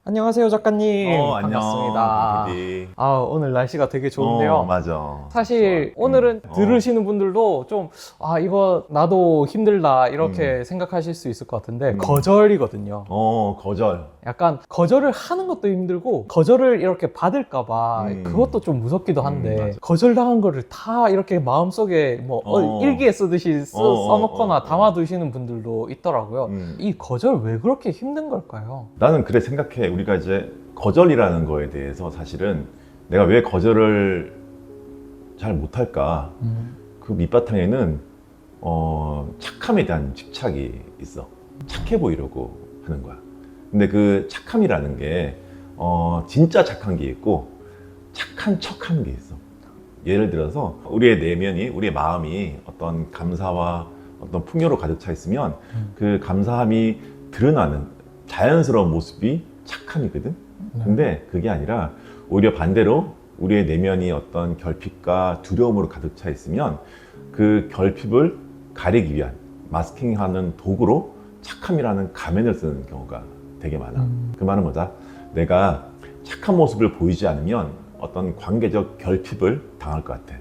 안녕하세요, 작가님. 안녕. 반갑습니다. PD. 오늘 날씨가 되게 좋은데요. 맞아. 사실 좋아. 오늘은 들으시는 분들도 좀, 이거 나도 힘들다, 이렇게 생각하실 수 있을 것 같은데, 거절이거든요. 거절. 약간 거절을 하는 것도 힘들고, 거절을 이렇게 받을까봐 그것도 좀 무섭기도 한데, 맞아. 거절당한 거를 다 이렇게 마음속에 일기에 쓰듯이 써놓거나 담아두시는 분들도 있더라고요. 이 거절 왜 그렇게 힘든 걸까요? 나는 그래 생각해. 우리가 이제 거절이라는 거에 대해서 사실은 내가 왜 거절을 잘 못할까? 그 밑바탕에는 착함에 대한 집착이 있어. 착해 보이려고 하는 거야. 근데 그 착함이라는 게 진짜 착한 게 있고 착한 척하는 게 있어. 예를 들어서 우리의 내면이, 우리의 마음이 어떤 감사와 어떤 풍요로 가득 차 있으면 그 감사함이 드러나는 자연스러운 모습이 착함이거든. 근데 그게 아니라 오히려 반대로 우리의 내면이 어떤 결핍과 두려움으로 가득 차 있으면 그 결핍을 가리기 위한 마스킹하는 도구로 착함이라는 가면을 쓰는 경우가 되게 많아. 그 말은 뭐다? 내가 착한 모습을 보이지 않으면 어떤 관계적 결핍을 당할 것 같아.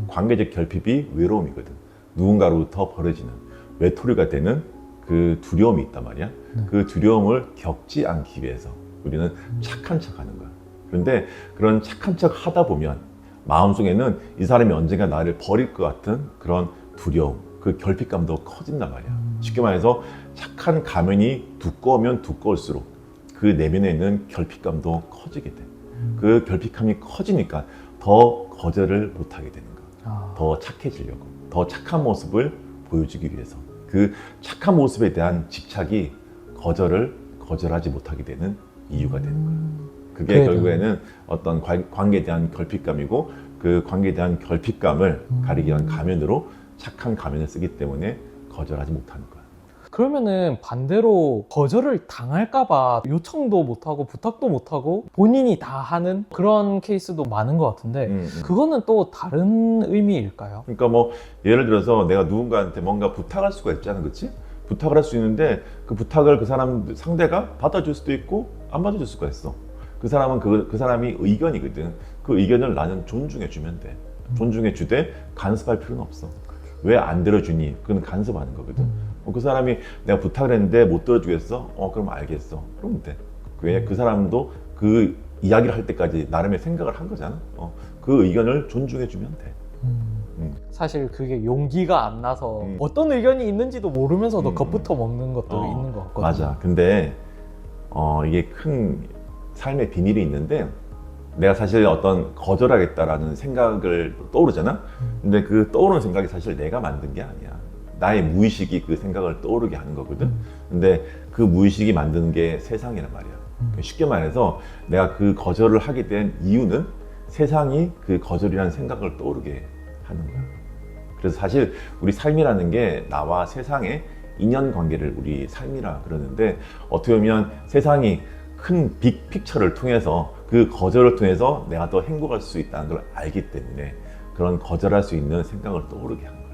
관계적 결핍이 외로움이거든. 누군가로부터 벌어지는 외톨이가 되는 그 두려움이 있단 말이야. 그 두려움을 겪지 않기 위해서 우리는 착한 척 하는 거야. 그런데 그런 착한 척 하다 보면 마음속에는 이 사람이 언젠가 나를 버릴 것 같은 그런 두려움, 그 결핍감도 커진단 말이야. 쉽게 말해서 착한 가면이 두꺼우면 두꺼울수록 그 내면에 있는 결핍감도 커지게 돼. 그 결핍감이 커지니까 더 거절을 못하게 되는 거야. 더 착해지려고, 더 착한 모습을 보여주기 위해서. 그 착한 모습에 대한 집착이 거절하지 못하게 되는 이유가 되는 거예요. 그게 결국에는 어떤 관계에 대한 결핍감이고, 그 관계에 대한 결핍감을 가리기 위한 가면으로 착한 가면을 쓰기 때문에 거절하지 못하는 거야. 그러면은 반대로 거절을 당할까봐 요청도 못하고 부탁도 못하고 본인이 다 하는 그런 케이스도 많은 것 같은데 그거는 또 다른 의미일까요? 그러니까 뭐 예를 들어서 내가 누군가한테 뭔가 부탁할 수가 있잖아, 그렇지? 부탁을 할 수 있는데 그 부탁을 그 사람 상대가 받아줄 수도 있고 안 받아줄 수가 있어. 그 사람은 그 사람이 의견이거든. 그 의견을 나는 존중해 주면 돼. 존중해 주되 간섭할 필요는 없어. 왜 안 들어주니? 그건 간섭하는 거거든. 그 사람이 내가 부탁을 했는데 못 들어주겠어? 그럼 알겠어. 그러면 돼. 왜? 그 사람도 그 이야기를 할 때까지 나름의 생각을 한 거잖아. 그 의견을 존중해 주면 돼. 사실 그게 용기가 안 나서 어떤 의견이 있는지도 모르면서도 겁부터 먹는 것도 있는 것 같거든요. 맞아. 근데 이게 큰 삶의 비밀이 있는데 내가 사실 어떤 거절하겠다라는 생각을 떠오르잖아. 근데 그 떠오르는 생각이 사실 내가 만든 게 아니야. 나의 무의식이 그 생각을 떠오르게 하는 거거든. 근데 그 무의식이 만드는 게 세상이란 말이야. 쉽게 말해서 내가 그 거절을 하게 된 이유는 세상이 그 거절이라는 생각을 떠오르게 하는 거야. 그래서 사실 우리 삶이라는 게 나와 세상의 인연관계를 우리 삶이라 그러는데, 어떻게 보면 세상이 큰 빅픽처를 통해서 그 거절을 통해서 내가 더 행복할 수 있다는 걸 알기 때문에 그런 거절할 수 있는 생각을 떠오르게 한 거야.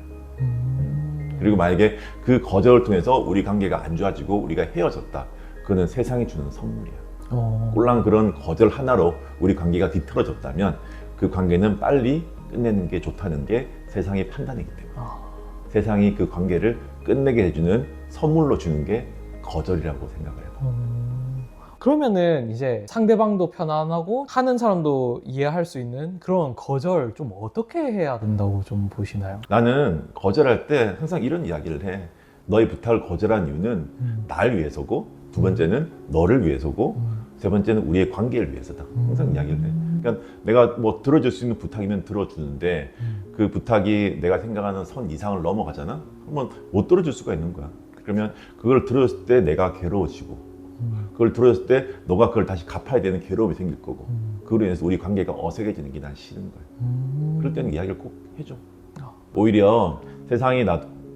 그리고 만약에 그 거절을 통해서 우리 관계가 안 좋아지고 우리가 헤어졌다. 그거는 세상이 주는 선물이야. 꼴랑 그런 거절 하나로 우리 관계가 뒤틀어졌다면 그 관계는 빨리 끝내는 게 좋다는 게 세상의 판단이기 때문에 세상이 그 관계를 끝내게 해주는 선물로 주는 게 거절이라고 생각을 해봐. 그러면은 이제 상대방도 편안하고 하는 사람도 이해할 수 있는 그런 거절 좀 어떻게 해야 된다고 좀 보시나요? 나는 거절할 때 항상 이런 이야기를 해. 너의 부탁을 거절한 이유는 날 위해서고, 두 번째는 너를 위해서고, 세 번째는 우리의 관계를 위해서다. 항상 이야기를 해. 그러니까 내가 뭐 들어줄 수 있는 부탁이면 들어주는데 그 부탁이 내가 생각하는 선 이상을 넘어가잖아? 그러면 못 들어줄 수가 있는 거야. 그러면 그걸 들어줬을 때 내가 괴로워지고, 그걸 들어줬을 때 너가 그걸 다시 갚아야 되는 괴로움이 생길 거고, 그로 인해서 우리 관계가 어색해지는 게 난 싫은 거야. 그럴 때는 이야기를 꼭 해줘. 오히려 세상이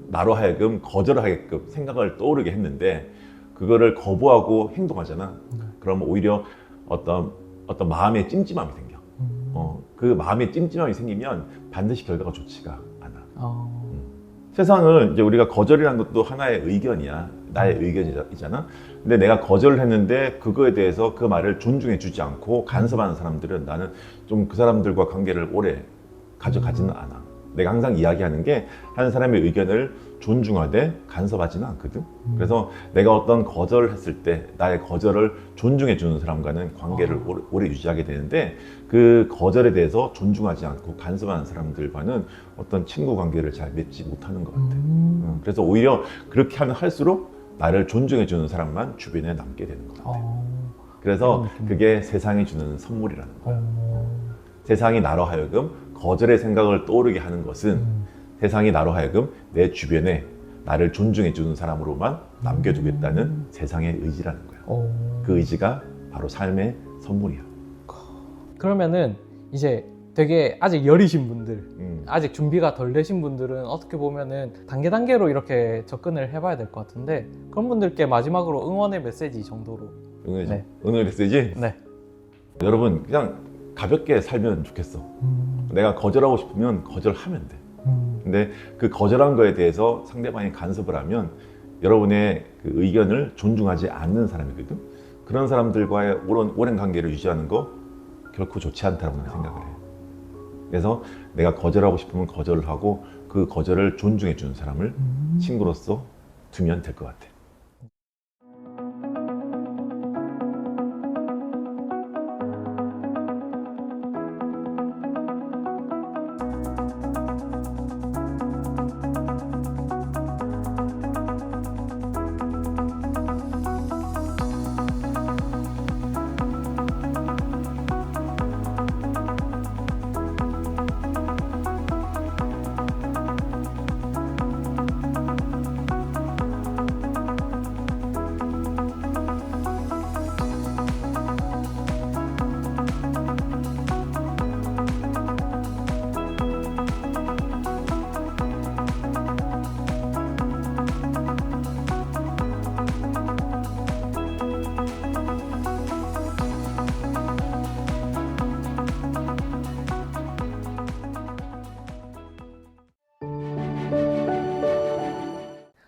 나로 하여금 거절하게끔 생각을 떠오르게 했는데 그거를 거부하고 행동하잖아. 그러면 오히려 어떤 마음의 찜찜함이 생겨. 그 마음의 찜찜함이 생기면 반드시 결과가 좋지가 않아. 세상을 이제 우리가 거절이라는 것도 하나의 의견이야. 나의 의견이잖아. 근데 내가 거절을 했는데 그거에 대해서 그 말을 존중해 주지 않고 간섭하는 사람들은 나는 좀 그 사람들과 관계를 오래 가져가지는 않아. 내가 항상 이야기하는 게 한 사람의 의견을 존중하되 간섭하지는 않거든. 그래서 내가 어떤 거절을 했을 때 나의 거절을 존중해 주는 사람과는 관계를 오래 유지하게 되는데, 그 거절에 대해서 존중하지 않고 간섭하는 사람들과는 어떤 친구 관계를 잘 맺지 못하는 것 같아. 그래서 오히려 그렇게 하면 할수록 나를 존중해 주는 사람만 주변에 남게 되는 것 같아. 그래서 그게 세상이 주는 선물이라는 거야. 세상이 나로 하여금 거절의 생각을 떠오르게 하는 것은 세상이 나로 하여금 내 주변에 나를 존중해 주는 사람으로만 남겨두겠다는 세상의 의지라는 거야. 그 의지가 바로 삶의 선물이야. 그러면은 이제 되게 아직 여리신 분들, 아직 준비가 덜 되신 분들은 어떻게 보면은 단계로 이렇게 접근을 해봐야 될 것 같은데, 그런 분들께 마지막으로 응원의 메시지 정도로. 응원의 메시지? 네. 여러분, 그냥 가볍게 살면 좋겠어. 내가 거절하고 싶으면 거절하면 돼. 근데 그 거절한 거에 대해서 상대방이 간섭을 하면 여러분의 그 의견을 존중하지 않는 사람이거든. 그런 사람들과의 오랜 관계를 유지하는 거 결코 좋지 않다고 나는 생각을 해. 그래서 내가 거절하고 싶으면 거절을 하고 그 거절을 존중해 주는 사람을 친구로서 두면 될 것 같아.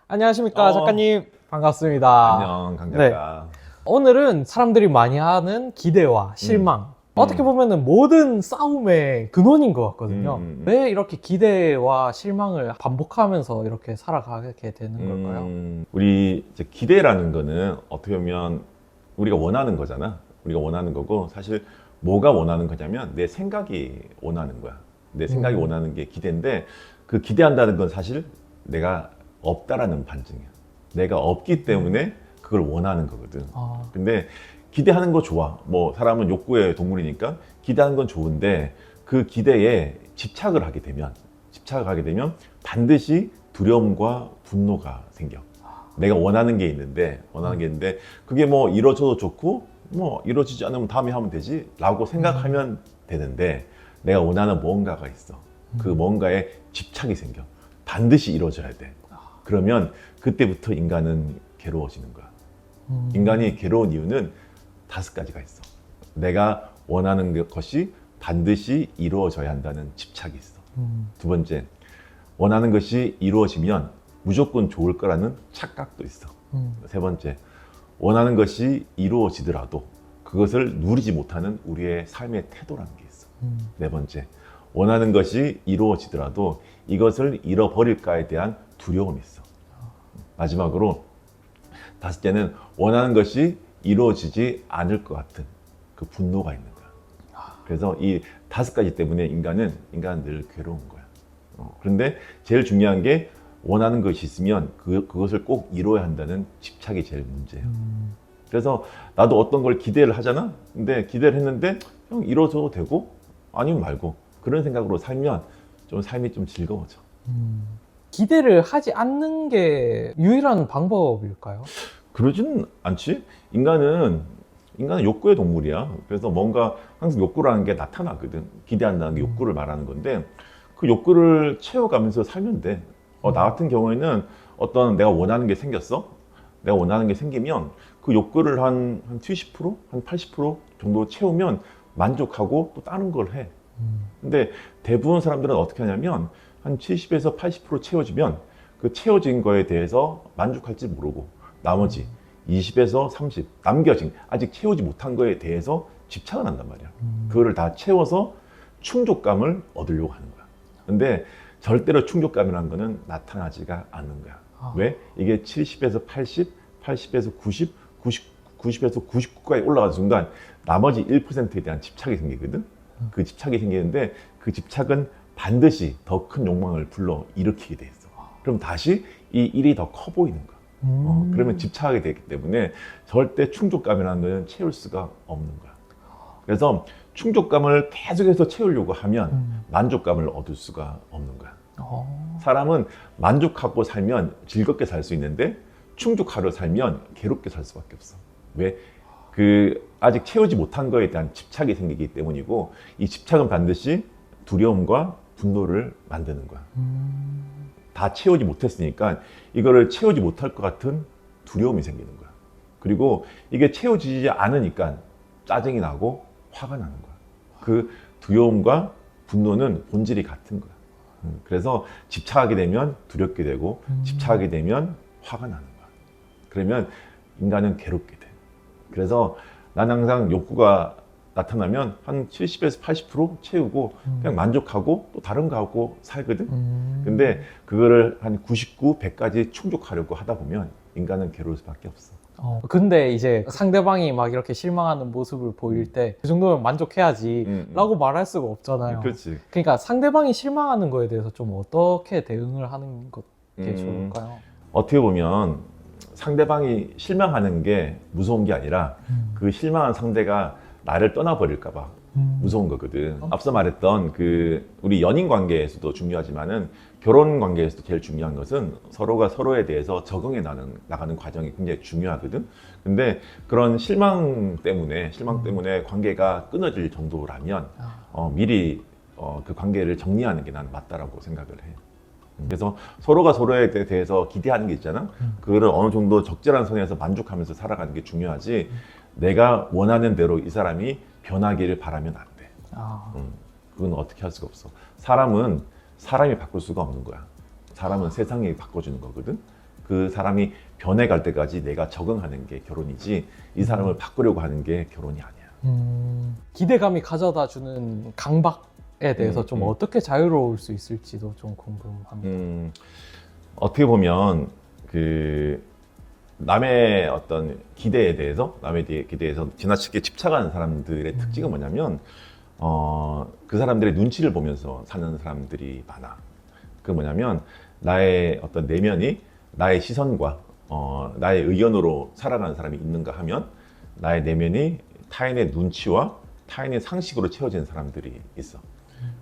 안녕하십니까, 작가님. 반갑습니다. 안녕, 강 작가. 오늘은 사람들이 많이 하는 기대와 실망, 어떻게 보면은 모든 싸움의 근원인 것 같거든요. 왜 이렇게 기대와 실망을 반복하면서 이렇게 살아가게 되는 걸까요? 우리 이제 기대라는 거는 어떻게 보면 우리가 원하는 거잖아. 우리가 원하는 거고, 사실 뭐가 원하는 거냐면 내 생각이 원하는 거야. 내 생각이 원하는 게 기대인데, 그 기대한다는 건 사실 내가 없다라는 반증이야. 내가 없기 때문에 그걸 원하는 거거든. 근데 기대하는 거 좋아. 뭐 사람은 욕구의 동물이니까 기대하는 건 좋은데, 그 기대에 집착을 하게 되면 반드시 두려움과 분노가 생겨. 내가 원하는 게 있는데 그게 뭐 이루어져도 좋고 뭐 이루어지지 않으면 다음에 하면 되지 라고 생각하면 되는데, 내가 원하는 뭔가가 있어. 그 뭔가에 집착이 생겨. 반드시 이루어져야 돼. 그러면 그때부터 인간은 괴로워지는 거야. 인간이 괴로운 이유는 5가지가 있어. 내가 원하는 것이 반드시 이루어져야 한다는 집착이 있어. 두 번째, 원하는 것이 이루어지면 무조건 좋을 거라는 착각도 있어. 세 번째, 원하는 것이 이루어지더라도 그것을 누리지 못하는 우리의 삶의 태도라는 게 있어. 네 번째, 원하는 것이 이루어지더라도 이것을 잃어버릴까에 대한 두려움이 있어. 마지막으로 5개는 원하는 것이 이루어지지 않을 것 같은 그 분노가 있는 거야. 그래서 이 5가지 때문에 인간은 늘 괴로운 거야. 그런데 제일 중요한 게, 원하는 것이 있으면 그것을 꼭 이루어야 한다는 집착이 제일 문제예요. 그래서 나도 어떤 걸 기대를 하잖아. 근데 기대를 했는데 이루어져도 되고 아니면 말고, 그런 생각으로 살면 삶이 좀 즐거워져. 기대를 하지 않는 게 유일한 방법일까요? 그러진 않지. 인간은 욕구의 동물이야. 그래서 뭔가 항상 욕구라는 게 나타나거든. 기대한다는 게 욕구를 말하는 건데, 그 욕구를 채워가면서 살면 돼. 나 같은 경우에는 내가 원하는 게 생겼어. 내가 원하는 게 생기면 그 욕구를 한 70%, 한 80% 정도 채우면 만족하고 또 다른 걸 해. 근데 대부분 사람들은 어떻게 하냐면 한 70에서 80% 채워지면 그 채워진 거에 대해서 만족할지 모르고 나머지 20에서 30 남겨진 아직 채우지 못한 거에 대해서 집착을 한단 말이야. 그거를 다 채워서 충족감을 얻으려고 하는 거야. 근데 절대로 충족감이라는 거는 나타나지가 않는 거야. 왜? 이게 70에서 80, 80에서 90, 90에서 99까지 올라가는 순간 나머지 1%에 대한 집착이 생기거든. 그 집착이 생기는데 그 집착은 반드시 더 큰 욕망을 불러 일으키게 돼 있어. 그럼 다시 이 1이 더 커 보이는 거야. 그러면 집착하게 되기 때문에 절대 충족감이라는 거는 채울 수가 없는 거야. 그래서 충족감을 계속해서 채우려고 하면 만족감을 얻을 수가 없는 거야. 사람은 만족하고 살면 즐겁게 살 수 있는데 충족하려 살면 괴롭게 살 수밖에 없어. 왜? 아직 채우지 못한 거에 대한 집착이 생기기 때문이고, 이 집착은 반드시 두려움과 분노를 만드는 거야. 다 채우지 못했으니까 이거를 채우지 못할 것 같은 두려움이 생기는 거야. 그리고 이게 채워지지 않으니까 짜증이 나고 화가 나는 거야. 그 두려움과 분노는 본질이 같은 거야. 그래서 집착하게 되면 두렵게 되고 집착하게 되면 화가 나는 거야. 그러면 인간은 괴롭게 돼. 그래서 난 항상 욕구가 나타나면 한 70에서 80% 채우고 그냥 만족하고 또 다른 거 하고 살거든. 근데 그거를 한 99, 100까지 충족하려고 하다 보면 인간은 괴로울 수밖에 없어. 근데 이제 상대방이 막 이렇게 실망하는 모습을 보일 때 그 정도면 만족해야지 라고 말할 수가 없잖아요. 그렇지. 그러니까 상대방이 실망하는 거에 대해서 좀 어떻게 대응을 하는 게 좋을까요? 어떻게 보면 상대방이 실망하는 게 무서운 게 아니라 그 실망한 상대가 나를 떠나버릴까 봐 무서운 거거든. 앞서 말했던 우리 연인 관계에서도 중요하지만은 결혼 관계에서도 제일 중요한 것은 서로가 서로에 대해서 적응해 나가는 과정이 굉장히 중요하거든. 근데 그런 실망 때문에 관계가 끊어질 정도라면 미리 그 관계를 정리하는 게 난 맞다라고 생각을 해. 그래서 서로가 서로에 대해서 기대하는 게 있잖아. 그거를 어느 정도 적절한 선에서 만족하면서 살아가는 게 중요하지. 내가 원하는 대로 이 사람이 변하기를 바라면 안 돼. 그건 어떻게 할 수가 없어. 사람이 바꿀 수가 없는 거야. 사람은 세상이 바꿔주는 거거든. 그 사람이 변해갈 때까지 내가 적응하는 게 결혼이지, 이 사람을 바꾸려고 하는 게 결혼이 아니야. 기대감이 가져다 주는 강박에 대해서 좀 어떻게 자유로울 수 있을지도 좀 궁금합니다. 어떻게 보면 남의 어떤 기대에 대해서 지나치게 집착하는 사람들의 특징은 뭐냐면 그 사람들의 눈치를 보면서 사는 사람들이 많아. 그 뭐냐면 나의 어떤 내면이 나의 시선과 나의 의견으로 살아가는 사람이 있는가 하면 나의 내면이 타인의 눈치와 타인의 상식으로 채워진 사람들이 있어.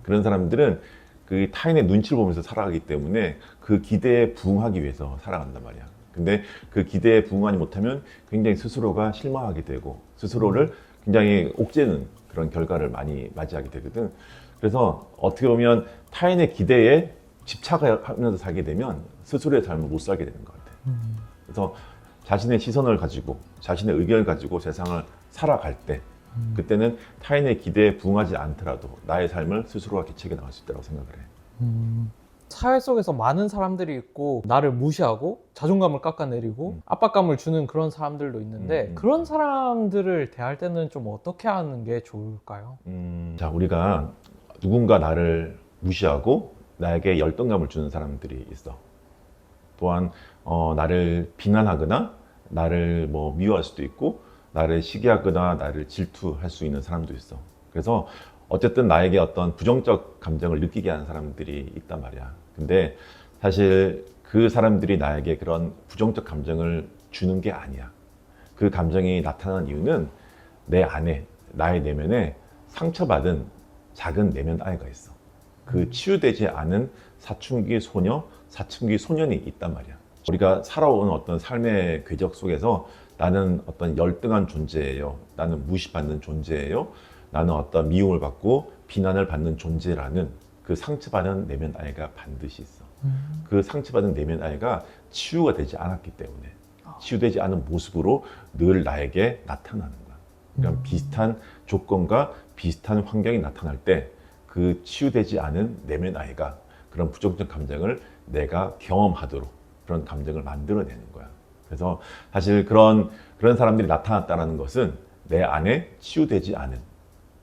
그런 사람들은 그 타인의 눈치를 보면서 살아가기 때문에 그 기대에 부응하기 위해서 살아간단 말이야. 근데 그 기대에 부응하지 못하면 굉장히 스스로가 실망하게 되고 스스로를 굉장히 옥죄는 그런 결과를 많이 맞이하게 되거든. 그래서 어떻게 보면 타인의 기대에 집착하면서 살게 되면 스스로의 삶을 못 살게 되는 것 같아. 그래서 자신의 시선을 가지고 자신의 의견을 가지고 세상을 살아갈 때 그때는 타인의 기대에 부응하지 않더라도 나의 삶을 스스로가 개척해 나갈 수 있다고 생각을 해. 사회 속에서 많은 사람들이 있고 나를 무시하고 자존감을 깎아내리고 압박감을 주는 그런 사람들도 있는데 그런 사람들을 대할 때는 좀 어떻게 하는 게 좋을까요? 자, 우리가 누군가 나를 무시하고 나에게 열등감을 주는 사람들이 있어. 또한 나를 비난하거나 나를 미워할 수도 있고 나를 시기하거나 나를 질투할 수 있는 사람도 있어. 그래서 어쨌든 나에게 어떤 부정적 감정을 느끼게 하는 사람들이 있단 말이야. 근데 사실 그 사람들이 나에게 그런 부정적 감정을 주는 게 아니야. 그 감정이 나타나는 이유는 내 안에, 나의 내면에 상처받은 작은 내면 아이가 있어. 그 치유되지 않은 사춘기 소녀, 사춘기 소년이 있단 말이야. 우리가 살아온 어떤 삶의 궤적 속에서 나는 어떤 열등한 존재예요. 나는 무시받는 존재예요. 나는 어떤 미움을 받고 비난을 받는 존재라는 그 상처받은 내면 아이가 반드시 있어. 그 상처받은 내면 아이가 치유가 되지 않았기 때문에 치유되지 않은 모습으로 늘 나에게 나타나는 거야. 그러니까 비슷한 조건과 비슷한 환경이 나타날 때 그 치유되지 않은 내면 아이가 그런 부정적 감정을 내가 경험하도록 그런 감정을 만들어내는 거야. 그래서 사실 그런 사람들이 나타났다는 것은 내 안에 치유되지 않은,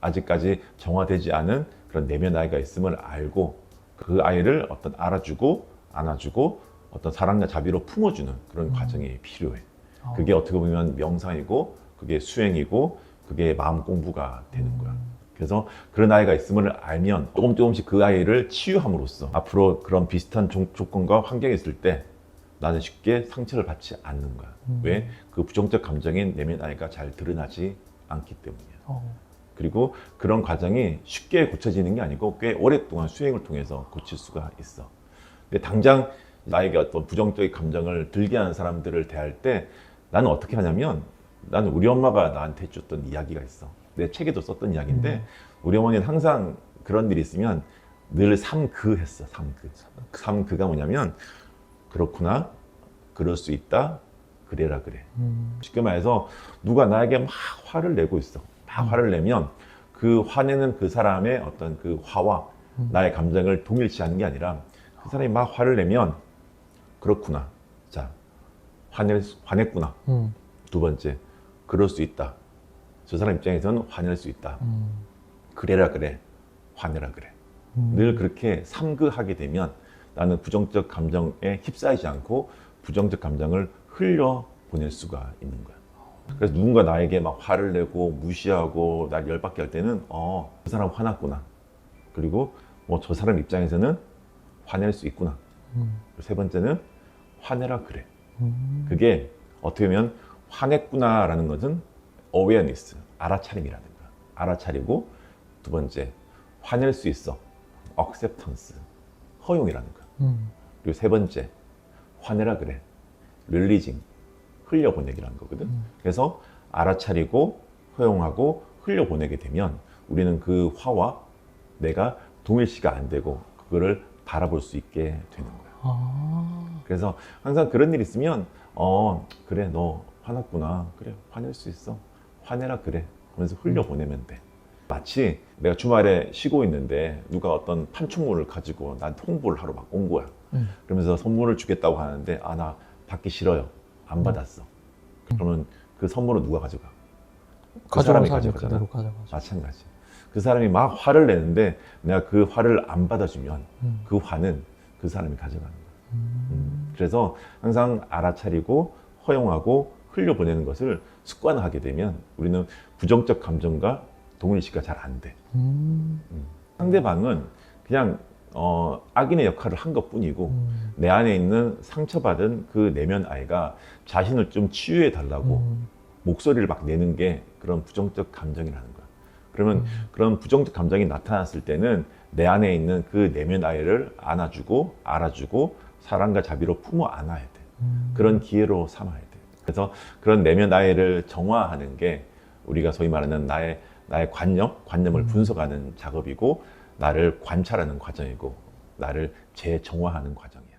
아직까지 정화되지 않은 그런 내면 아이가 있음을 알고 그 아이를 어떤 알아주고 안아주고 어떤 사랑과 자비로 품어주는 그런 과정이 필요해. 그게 어떻게 보면 명상이고 그게 수행이고 그게 마음 공부가 되는 거야. 그래서 그런 아이가 있음을 알면 조금씩 그 아이를 치유함으로써 앞으로 그런 비슷한 조건과 환경이 있을 때 나는 쉽게 상처를 받지 않는 거야. 왜? 그 부정적 감정인 내면 아이가 잘 드러나지 않기 때문이야. 그리고 그런 과정이 쉽게 고쳐지는 게 아니고 꽤 오랫동안 수행을 통해서 고칠 수가 있어. 근데 당장 나에게 어떤 부정적인 감정을 들게 하는 사람들을 대할 때 나는 어떻게 하냐면, 나는 우리 엄마가 나한테 해줬던 이야기가 있어. 내 책에도 썼던 이야기인데 우리 어머니는 항상 그런 일이 있으면 늘 삼그 했어. 삼그가 뭐냐면 그렇구나, 그럴 수 있다, 그래라 그래. 쉽게 말해서 누가 나에게 막 화를 내고 있어. 막 화를 내면 그 화내는 그 사람의 어떤 그 화와 나의 감정을 동일시하는 게 아니라 그 사람이 막 화를 내면 그렇구나, 자 화냈구나. 두 번째, 그럴 수 있다. 저 사람 입장에서는 화낼 수 있다. 그래라 그래, 화내라 그래. 늘 그렇게 삼그하게 되면 나는 부정적 감정에 휩싸이지 않고 부정적 감정을 흘려보낼 수가 있는 거야. 그래서 누군가 나에게 막 화를 내고 무시하고 날 열받게 할 때는 그 사람 화났구나. 그리고 뭐 저 사람 입장에서는 화낼 수 있구나. 세 번째는 화내라 그래. 그게 어떻게 보면 화냈구나라는 것은 awareness, 알아차림이라는 거야. 알아차리고 두 번째, 화낼 수 있어, acceptance, 허용이라는 거야. 그리고 세 번째, 화내라 그래, releasing, 흘려보내기라는 거거든. 그래서 알아차리고 허용하고 흘려보내게 되면 우리는 그 화와 내가 동일시가 안 되고 그거를 바라볼 수 있게 되는 거야. 그래서 항상 그런 일 있으면 그래, 너 화났구나, 그래, 화낼 수 있어, 화내라 그래 하면서 흘려보내면 돼. 마치 내가 주말에 쉬고 있는데 누가 어떤 판촉물을 가지고 나한테 홍보를 하러 막 온 거야. 그러면서 선물을 주겠다고 하는데 나 받기 싫어요, 안 받았어. 그러면 그 선물은 누가 가져가? 그 사람이 가져가잖아. 마찬가지. 그 사람이 막 화를 내는데 내가 그 화를 안 받아주면 그 화는 그 사람이 가져가는 거야. 그래서 항상 알아차리고 허용하고 흘려보내는 것을 습관화하게 되면 우리는 부정적 감정과 동일시가 잘 안 돼. 상대방은 그냥 악인의 역할을 한 것뿐이고 내 안에 있는 상처받은 그 내면 아이가 자신을 좀 치유해 달라고 목소리를 막 내는 게 그런 부정적 감정이라는 거야. 그러면 그런 부정적 감정이 나타났을 때는 내 안에 있는 그 내면 아이를 안아주고 알아주고 사랑과 자비로 품어 안아야 돼. 그런 기회로 삼아야 돼. 그래서 그런 내면 아이를 정화하는 게 우리가 소위 말하는 나의 관념을 분석하는 작업이고 나를 관찰하는 과정이고 나를 재정화하는 과정이야.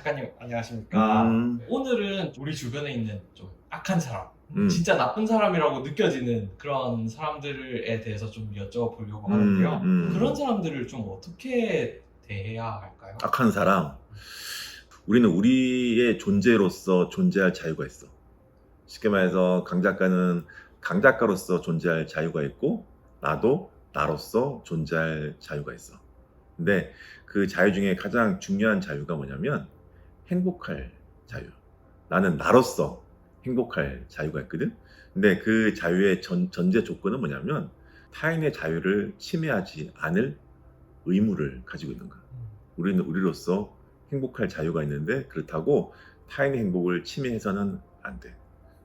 작가님 안녕하십니까. 오늘은 우리 주변에 있는 좀 악한 사람, 진짜 나쁜 사람이라고 느껴지는 그런 사람들에 대해서 좀 여쭤보려고 하는데요. 그런 사람들을 좀 어떻게 대해야 할까요? 악한 사람, 우리는 우리의 존재로서 존재할 자유가 있어. 쉽게 말해서 강 작가는 강 작가로서 존재할 자유가 있고 나도 나로서 존재할 자유가 있어. 근데 그 자유 중에 가장 중요한 자유가 뭐냐면 행복할 자유. 나는 나로서 행복할 자유가 있거든. 근데 그 자유의 전제 조건은 뭐냐면 타인의 자유를 침해하지 않을 의무를 가지고 있는 거야. 우리는 우리로서 행복할 자유가 있는데 그렇다고 타인의 행복을 침해해서는 안 돼.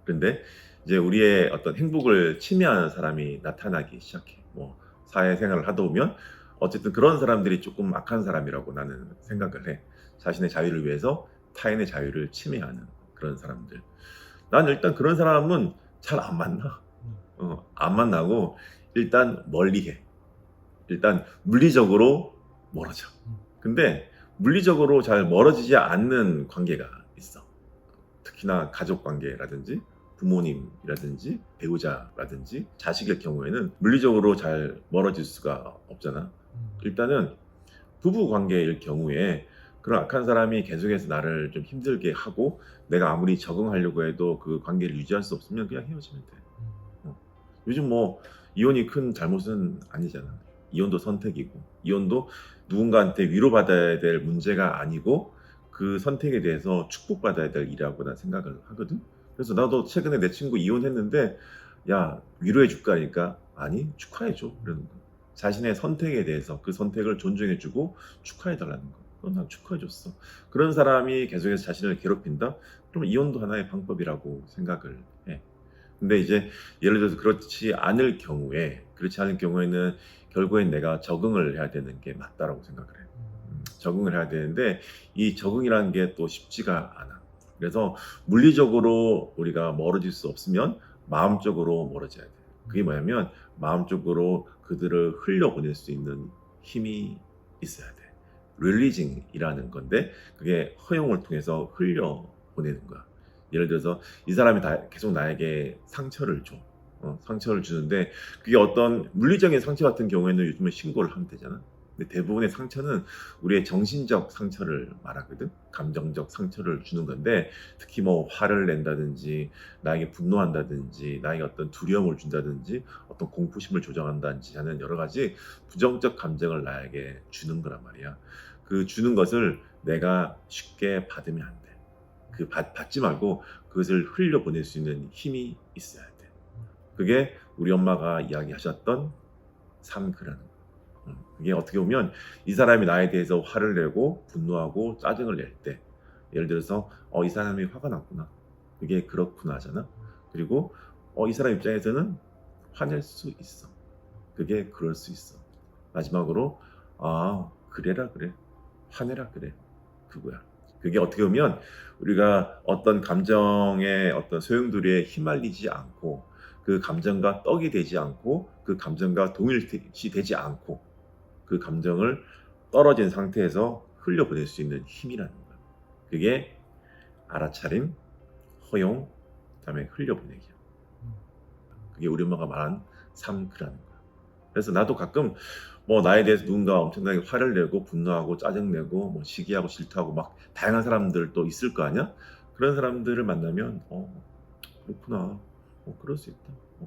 그런데 이제 우리의 어떤 행복을 침해하는 사람이 나타나기 시작해. 뭐 사회생활을 하다 보면 어쨌든 그런 사람들이 조금 악한 사람이라고 나는 생각을 해. 자신의 자유를 위해서 타인의 자유를 침해하는 그런 사람들. 난 일단 그런 사람은 잘 안 만나. 안 만나고 일단 멀리해. 일단 물리적으로 멀어져. 근데 물리적으로 잘 멀어지지 않는 관계가 있어. 특히나 가족 관계라든지 부모님이라든지 배우자라든지 자식일 경우에는 물리적으로 잘 멀어질 수가 없잖아. 일단은 부부 관계일 경우에 그런 악한 사람이 계속해서 나를 좀 힘들게 하고 내가 아무리 적응하려고 해도 그 관계를 유지할 수 없으면 그냥 헤어지면 돼. 요즘 뭐 이혼이 큰 잘못은 아니잖아. 이혼도 선택이고 이혼도 누군가한테 위로받아야 될 문제가 아니고 그 선택에 대해서 축복받아야 될 일이라고 난 생각을 하거든. 그래서 나도 최근에 내 친구 이혼했는데 야 위로해 줄까 하니까 아니 축하해 줘 그러는 거. 자신의 선택에 대해서 그 선택을 존중해주고 축하해달라는 거. 그건 난 축하해줬어. 그런 사람이 계속해서 자신을 괴롭힌다? 그럼 이혼도 하나의 방법이라고 생각을 해. 근데 이제 예를 들어서 그렇지 않을 경우에는 결국엔 내가 적응을 해야 되는 게 맞다라고 생각을 해. 적응을 해야 되는데 이 적응이라는 게 또 쉽지가 않아. 그래서 물리적으로 우리가 멀어질 수 없으면 마음적으로 멀어져야 돼. 그게 뭐냐면 마음적으로 그들을 흘려보낼 수 있는 힘이 있어야 돼. 릴리징이라는 건데 그게 허용을 통해서 흘려보내는 거야. 예를 들어서 이 사람이 계속 나에게 상처를 줘. 상처를 주는데 그게 어떤 물리적인 상처 같은 경우에는 요즘은 신고를 하면 되잖아. 근데 대부분의 상처는 우리의 정신적 상처를 말하거든. 감정적 상처를 주는 건데 특히 뭐 화를 낸다든지 나에게 분노한다든지 나에게 어떤 두려움을 준다든지 어떤 공포심을 조장한다든지 하는 여러 가지 부정적 감정을 나에게 주는 거란 말이야. 그 주는 것을 내가 쉽게 받으면 안 돼. 그 받지 말고 그것을 흘려보낼 수 있는 힘이 있어야 돼. 그게 우리 엄마가 이야기하셨던 삼그라는 거. 그게 어떻게 보면 이 사람이 나에 대해서 화를 내고 분노하고 짜증을 낼 때 예를 들어서 이 사람이 화가 났구나. 그게 그렇구나 하잖아. 그리고 이 사람 입장에서는 화낼 수 있어. 그게 그럴 수 있어. 마지막으로 그래라 그래. 화내라 그래. 그거야. 그게 어떻게 보면 우리가 어떤 감정의 어떤 소용돌이에 휘말리지 않고 그 감정과 떡이 되지 않고 그 감정과 동일시 되지 않고 그 감정을 떨어진 상태에서 흘려보낼 수 있는 힘이라는 거야. 그게 알아차림, 허용, 그다음에 흘려보내기야. 그게 우리 엄마가 말한 삼그라는 거야. 그래서 나도 가끔 뭐 나에 대해서 누군가 엄청나게 화를 내고 분노하고 짜증내고 뭐 시기하고 질투하고 막 다양한 사람들도 있을 거 아니야? 그런 사람들을 만나면 그렇구나. 그럴 수 있다.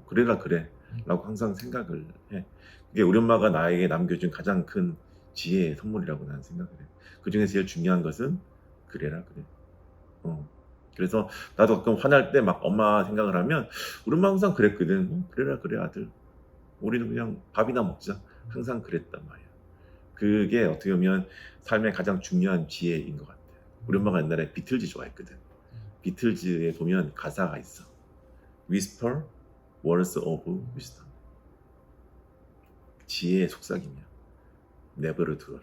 그래라 그래. 라고 항상 생각을 해. 그게 우리 엄마가 나에게 남겨준 가장 큰 지혜의 선물이라고 나는 생각을 해. 그 중에 제일 중요한 것은 그래라 그래. 그래서 나도 가끔 화날 때 막 엄마 생각을 하면 우리 엄마 항상 그랬거든. 그래라 그래 아들. 우리는 그냥 밥이나 먹자. 항상 그랬단 말이야. 그게 어떻게 보면 삶의 가장 중요한 지혜인 것 같아. 우리 엄마가 옛날에 비틀즈 좋아했거든. 비틀즈에 보면 가사가 있어. Whisper words of wisdom. 지혜의 속삭임이야. Never 들어라.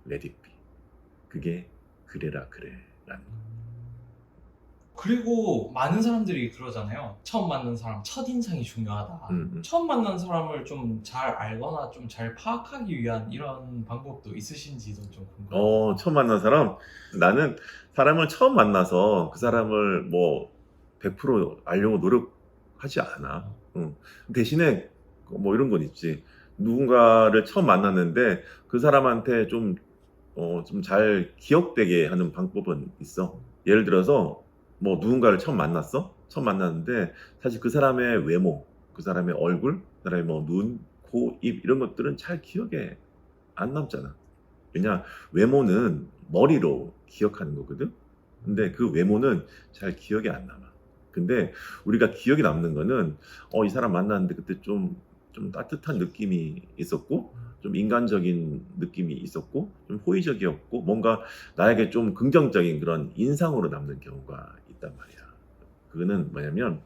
Let it be. 그게 그래라 그래라는 거야. 그리고 많은 사람들이 그러잖아요. 처음 만난 사람 첫인상이 중요하다. 처음 만난 사람을 좀 잘 알거나 좀 잘 파악하기 위한 이런 방법도 있으신지도 좀 궁금해요. 처음 만난 사람? 나는 사람을 처음 만나서 그 사람을 뭐 100% 알려고 노력하지 않아. 대신에 뭐 이런 건 있지. 누군가를 처음 만났는데 그 사람한테 좀 잘 기억되게 하는 방법은 있어. 예를 들어서 뭐 누군가를 처음 만났어? 처음 만났는데 사실 그 사람의 외모, 그 사람의 얼굴, 그 사람의 뭐 눈, 코, 입 이런 것들은 잘 기억에 안 남잖아. 왜냐? 외모는 머리로 기억하는 거거든. 근데 그 외모는 잘 기억이 안 남아. 근데 우리가 기억에 남는 거는 이 사람 만났는데 그때 좀 따뜻한 느낌이 있었고 좀 인간적인 느낌이 있었고 좀 호의적이었고 뭔가 나에게 좀 긍정적인 그런 인상으로 남는 경우가 있단 말이야. 그거는 뭐냐면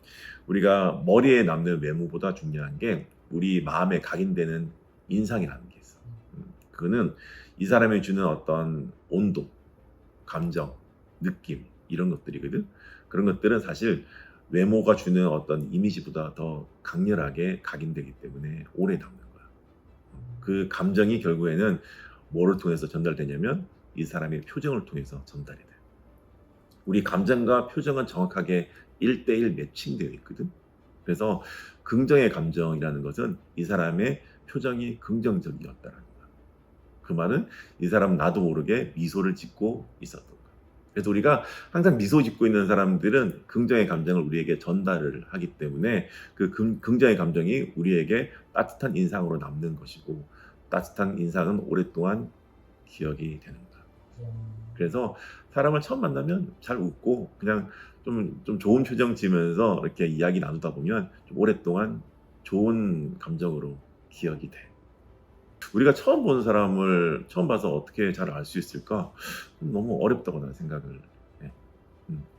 우리가 머리에 남는 외모보다 중요한 게 우리 마음에 각인되는 인상이라는 게 있어. 그거는 이 사람이 주는 어떤 온도, 감정, 느낌 이런 것들이거든. 그런 것들은 사실 외모가 주는 어떤 이미지보다 더 강렬하게 각인되기 때문에 오래 남는 거야. 그 감정이 결국에는 뭐를 통해서 전달되냐면 이 사람의 표정을 통해서 전달이 돼. 우리 감정과 표정은 정확하게 1대1 매칭되어 있거든. 그래서 긍정의 감정이라는 것은 이 사람의 표정이 긍정적이었다라는 거야. 그 말은 이 사람은 나도 모르게 미소를 짓고 있었던 거야. 그래서 우리가 항상 미소 짓고 있는 사람들은 긍정의 감정을 우리에게 전달을 하기 때문에 그 긍정의 감정이 우리에게 따뜻한 인상으로 남는 것이고 따뜻한 인상은 오랫동안 기억이 되는 거야. 그래서 사람을 처음 만나면 잘 웃고 그냥 좀 좋은 표정 지으면서 이렇게 이야기 나누다 보면 좀 오랫동안 좋은 감정으로 기억이 돼. 우리가 처음 보는 사람을 처음 봐서 어떻게 잘 알 수 있을까? 너무 어렵다고 나는 생각을 해.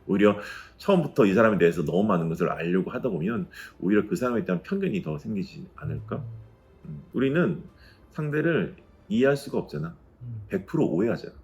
오히려 처음부터 이 사람에 대해서 너무 많은 것을 알려고 하다 보면 오히려 그 사람에 대한 편견이 더 생기지 않을까? 우리는 상대를 이해할 수가 없잖아. 100% 오해하잖아.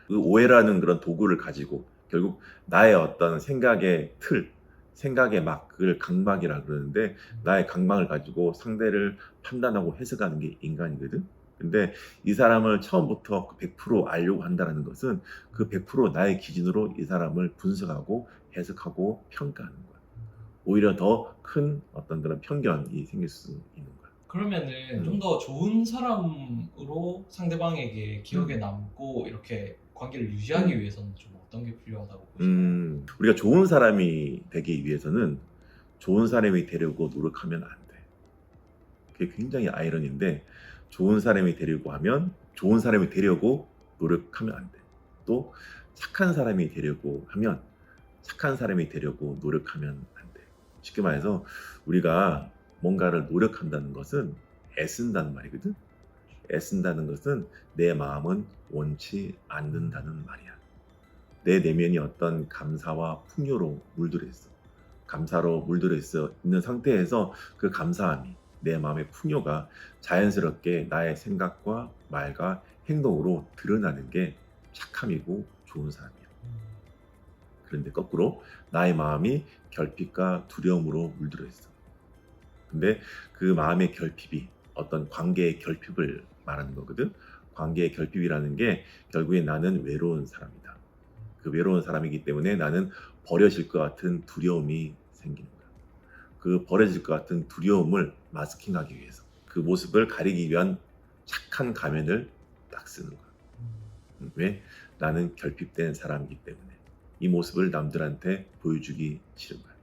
그 오해라는 그런 도구를 가지고 결국 나의 어떤 생각의 틀, 생각의 막 그걸 강박이라 그러는데 나의 강박을 가지고 상대를 판단하고 해석하는 게 인간이거든. 근데 이 사람을 처음부터 100% 알려고 한다는 것은 그 100% 나의 기준으로 이 사람을 분석하고 해석하고 평가하는 거야. 오히려 더 큰 어떤 그런 편견이 생길 수 있는 거야. 그러면은 좀 더 좋은 사람으로 상대방에게 기억에 남고 이렇게 관계를 유지하기 위해서는 좀 어떤 게 필요하다고 보시나요? 우리가 좋은 사람이 되기 위해서는 좋은 사람이 되려고 노력하면 안 돼. 그게 굉장히 아이러니인데 좋은 사람이 되려고 하면 좋은 사람이 되려고 노력하면 안 돼. 또 착한 사람이 되려고 하면 착한 사람이 되려고 노력하면 안 돼. 쉽게 말해서 우리가 뭔가를 노력한다는 것은 애쓴다는 말이거든. 애쓴다는 것은 내 마음은 원치 않는다는 말이야. 내 내면이 어떤 감사와 풍요로 물들어 있어. 감사로 물들어 있는 상태에서 그 감사함이 내 마음의 풍요가 자연스럽게 나의 생각과 말과 행동으로 드러나는 게 착함이고 좋은 사람이야. 그런데 거꾸로 나의 마음이 결핍과 두려움으로 물들어 있어. 근데 그 마음의 결핍이 어떤 관계의 결핍을 말하는 거거든. 관계의 결핍이라는 게 결국에 나는 외로운 사람이다. 그 외로운 사람이기 때문에 나는 버려질 것 같은 두려움이 생기는 거야. 그 버려질 것 같은 두려움을 마스킹하기 위해서 그 모습을 가리기 위한 착한 가면을 딱 쓰는 거야. 왜? 나는 결핍된 사람이기 때문에 이 모습을 남들한테 보여주기 싫은 거야.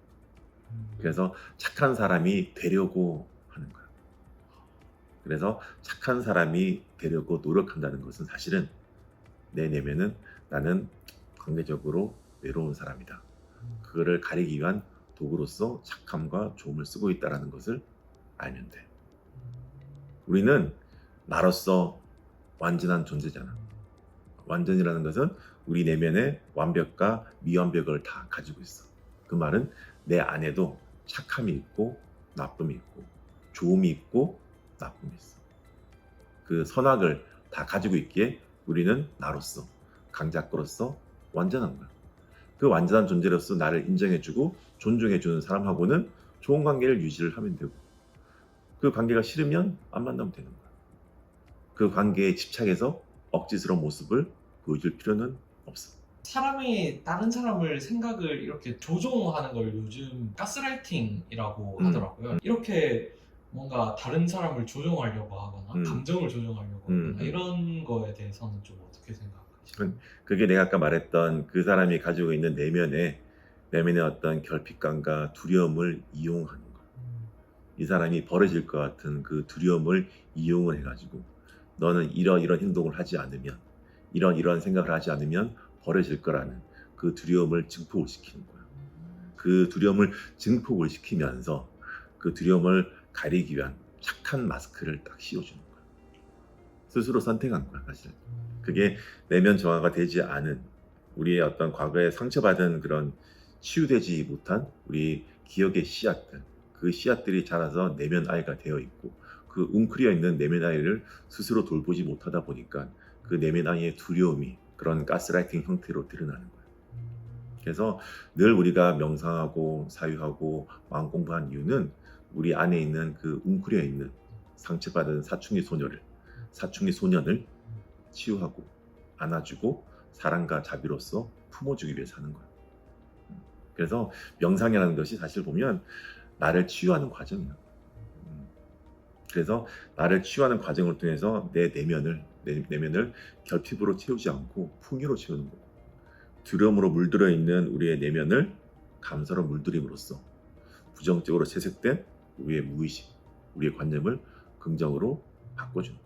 그래서 착한 사람이 되려고 하는 거야. 그래서 착한 사람이 되려고 노력한다는 것은 사실은 내 내면은 나는 관계적으로 외로운 사람이다. 그거를 가리기 위한 도구로서 착함과 좋음을 쓰고 있다는 것을 알면 돼. 우리는 나로서 완전한 존재잖아. 완전이라는 것은 우리 내면의 완벽과 미완벽을 다 가지고 있어. 그 말은 내 안에도 착함이 있고 나쁨이 있고 좋음이 있고 나쁨이 있어. 그 선악을 다 가지고 있기에 우리는 나로서 강자권으로서 완전한 거야. 그 완전한 존재로서 나를 인정해주고 존중해주는 사람하고는 좋은 관계를 유지를 하면 되고 그 관계가 싫으면 안 만나면 되는 거야. 그 관계에 집착해서 억지스러운 모습을 보여줄 필요는 없어. 사람이 다른 사람을 생각을 이렇게 조종하는 걸 요즘 가스라이팅이라고 하더라고요. 이렇게 뭔가 다른 사람을 조종하려고 하거나 감정을 조종하려고 하거나 이런 거에 대해서는 좀 어떻게 생각하시나요? 그게 내가 아까 말했던 그 사람이 가지고 있는 내면의 어떤 결핍감과 두려움을 이용하는 거야. 이 사람이 버려질 것 같은 그 두려움을 이용을 해가지고 너는 이런 행동을 하지 않으면 이런 생각을 하지 않으면 버려질 거라는 그 그 두려움을 증폭을 시키는 거야. 그 두려움을 증폭을 시키면서 그 두려움을 가리기 위한 착한 마스크를 딱 씌워주는 거야. 스스로 선택한 거야, 사실. 그게 내면 정화가 되지 않은 우리의 어떤 과거에 상처받은 그런 치유되지 못한 우리 기억의 씨앗들, 그 씨앗들이 자라서 내면 아이가 되어 있고 그 웅크려 있는 내면 아이를 스스로 돌보지 못하다 보니까 그 내면 아이의 두려움이 그런 가스라이팅 형태로 드러나는 거예요. 그래서 늘 우리가 명상하고 사유하고 마음 공부한 이유는 우리 안에 있는 그 웅크려 있는 상처받은 사춘기 소년을 치유하고 안아주고 사랑과 자비로서 품어주기 위해서 하는 거예요. 그래서 명상이라는 것이 사실 보면 나를 치유하는 과정이에요. 그래서 나를 치유하는 과정을 통해서 내 내면을 결핍으로 채우지 않고 풍요로 채우는 거고, 두려움으로 물들어 있는 우리의 내면을 감사로 물들임으로써 부정적으로 채색된 우리의 무의식, 우리의 관념을 긍정으로 바꿔주는 거예요.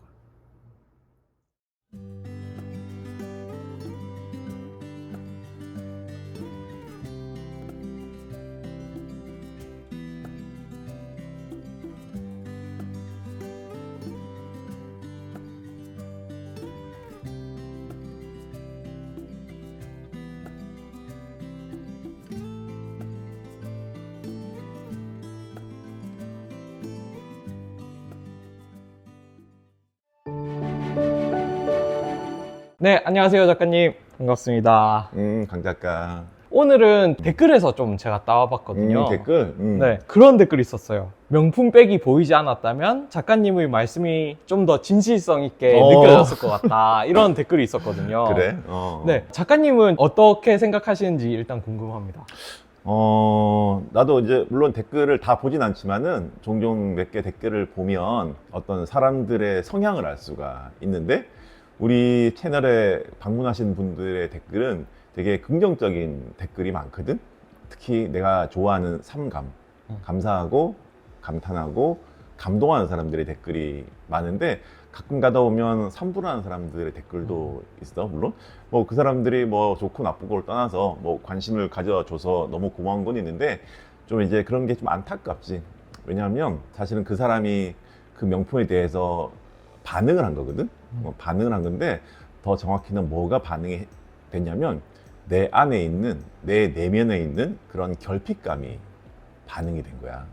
네, 안녕하세요, 작가님. 반갑습니다. 강 작가. 오늘은 댓글에서 좀 제가 따와봤거든요. 댓글? 네, 그런 댓글이 있었어요. 명품백이 보이지 않았다면 작가님의 말씀이 좀 더 진실성 있게 느껴졌을 것 같다. 이런 댓글이 있었거든요. 그래? 네, 작가님은 어떻게 생각하시는지 일단 궁금합니다. 나도 이제 물론 댓글을 다 보진 않지만은 종종 몇 개 댓글을 보면 어떤 사람들의 성향을 알 수가 있는데, 우리 채널에 방문하신 분들의 댓글은 되게 긍정적인 댓글이 많거든. 특히 내가 좋아하는 삼감, 감사하고 감탄하고 감동하는 사람들의 댓글이 많은데, 가끔 가다 보면 산불하는 사람들의 댓글도 있어. 물론 뭐 그 사람들이 뭐 좋고 나쁘고를 떠나서 뭐 관심을 가져줘서 너무 고마운 건 있는데, 좀 이제 그런 게 좀 안타깝지. 왜냐하면 사실은 그 사람이 그 명품에 대해서 반응을 한 거거든. 반응을 한 건데, 더 정확히는 뭐가 반응이 됐냐면 내 안에 있는, 내 내면에 있는 그런 결핍감이 반응이 된 거야.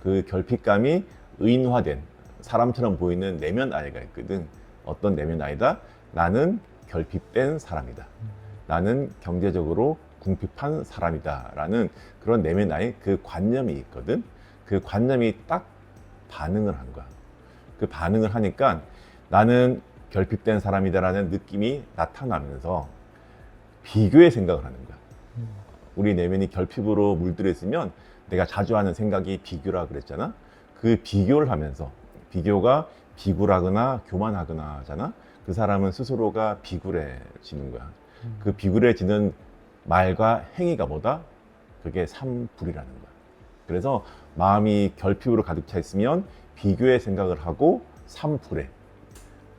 그 결핍감이 의인화된 사람처럼 보이는 내면 아이가 있거든. 어떤 내면 아이다? 나는 결핍된 사람이다. 나는 경제적으로 궁핍한 사람이다. 라는 그런 내면 아이, 그 관념이 있거든. 그 관념이 딱 반응을 한 거야. 그 반응을 하니까 나는 결핍된 사람이다라는 느낌이 나타나면서 비교의 생각을 하는 거야. 우리 내면이 결핍으로 물들어 있으면 내가 자주 하는 생각이 비교라 그랬잖아. 그 비교를 하면서, 비교가 비굴하거나 교만하거나 하잖아. 그 사람은 스스로가 비굴해지는 거야. 그 비굴해지는 말과 행위가 뭐다? 그게 삼불이라는 거야. 그래서 마음이 결핍으로 가득 차 있으면 비교의 생각을 하고 삼불해,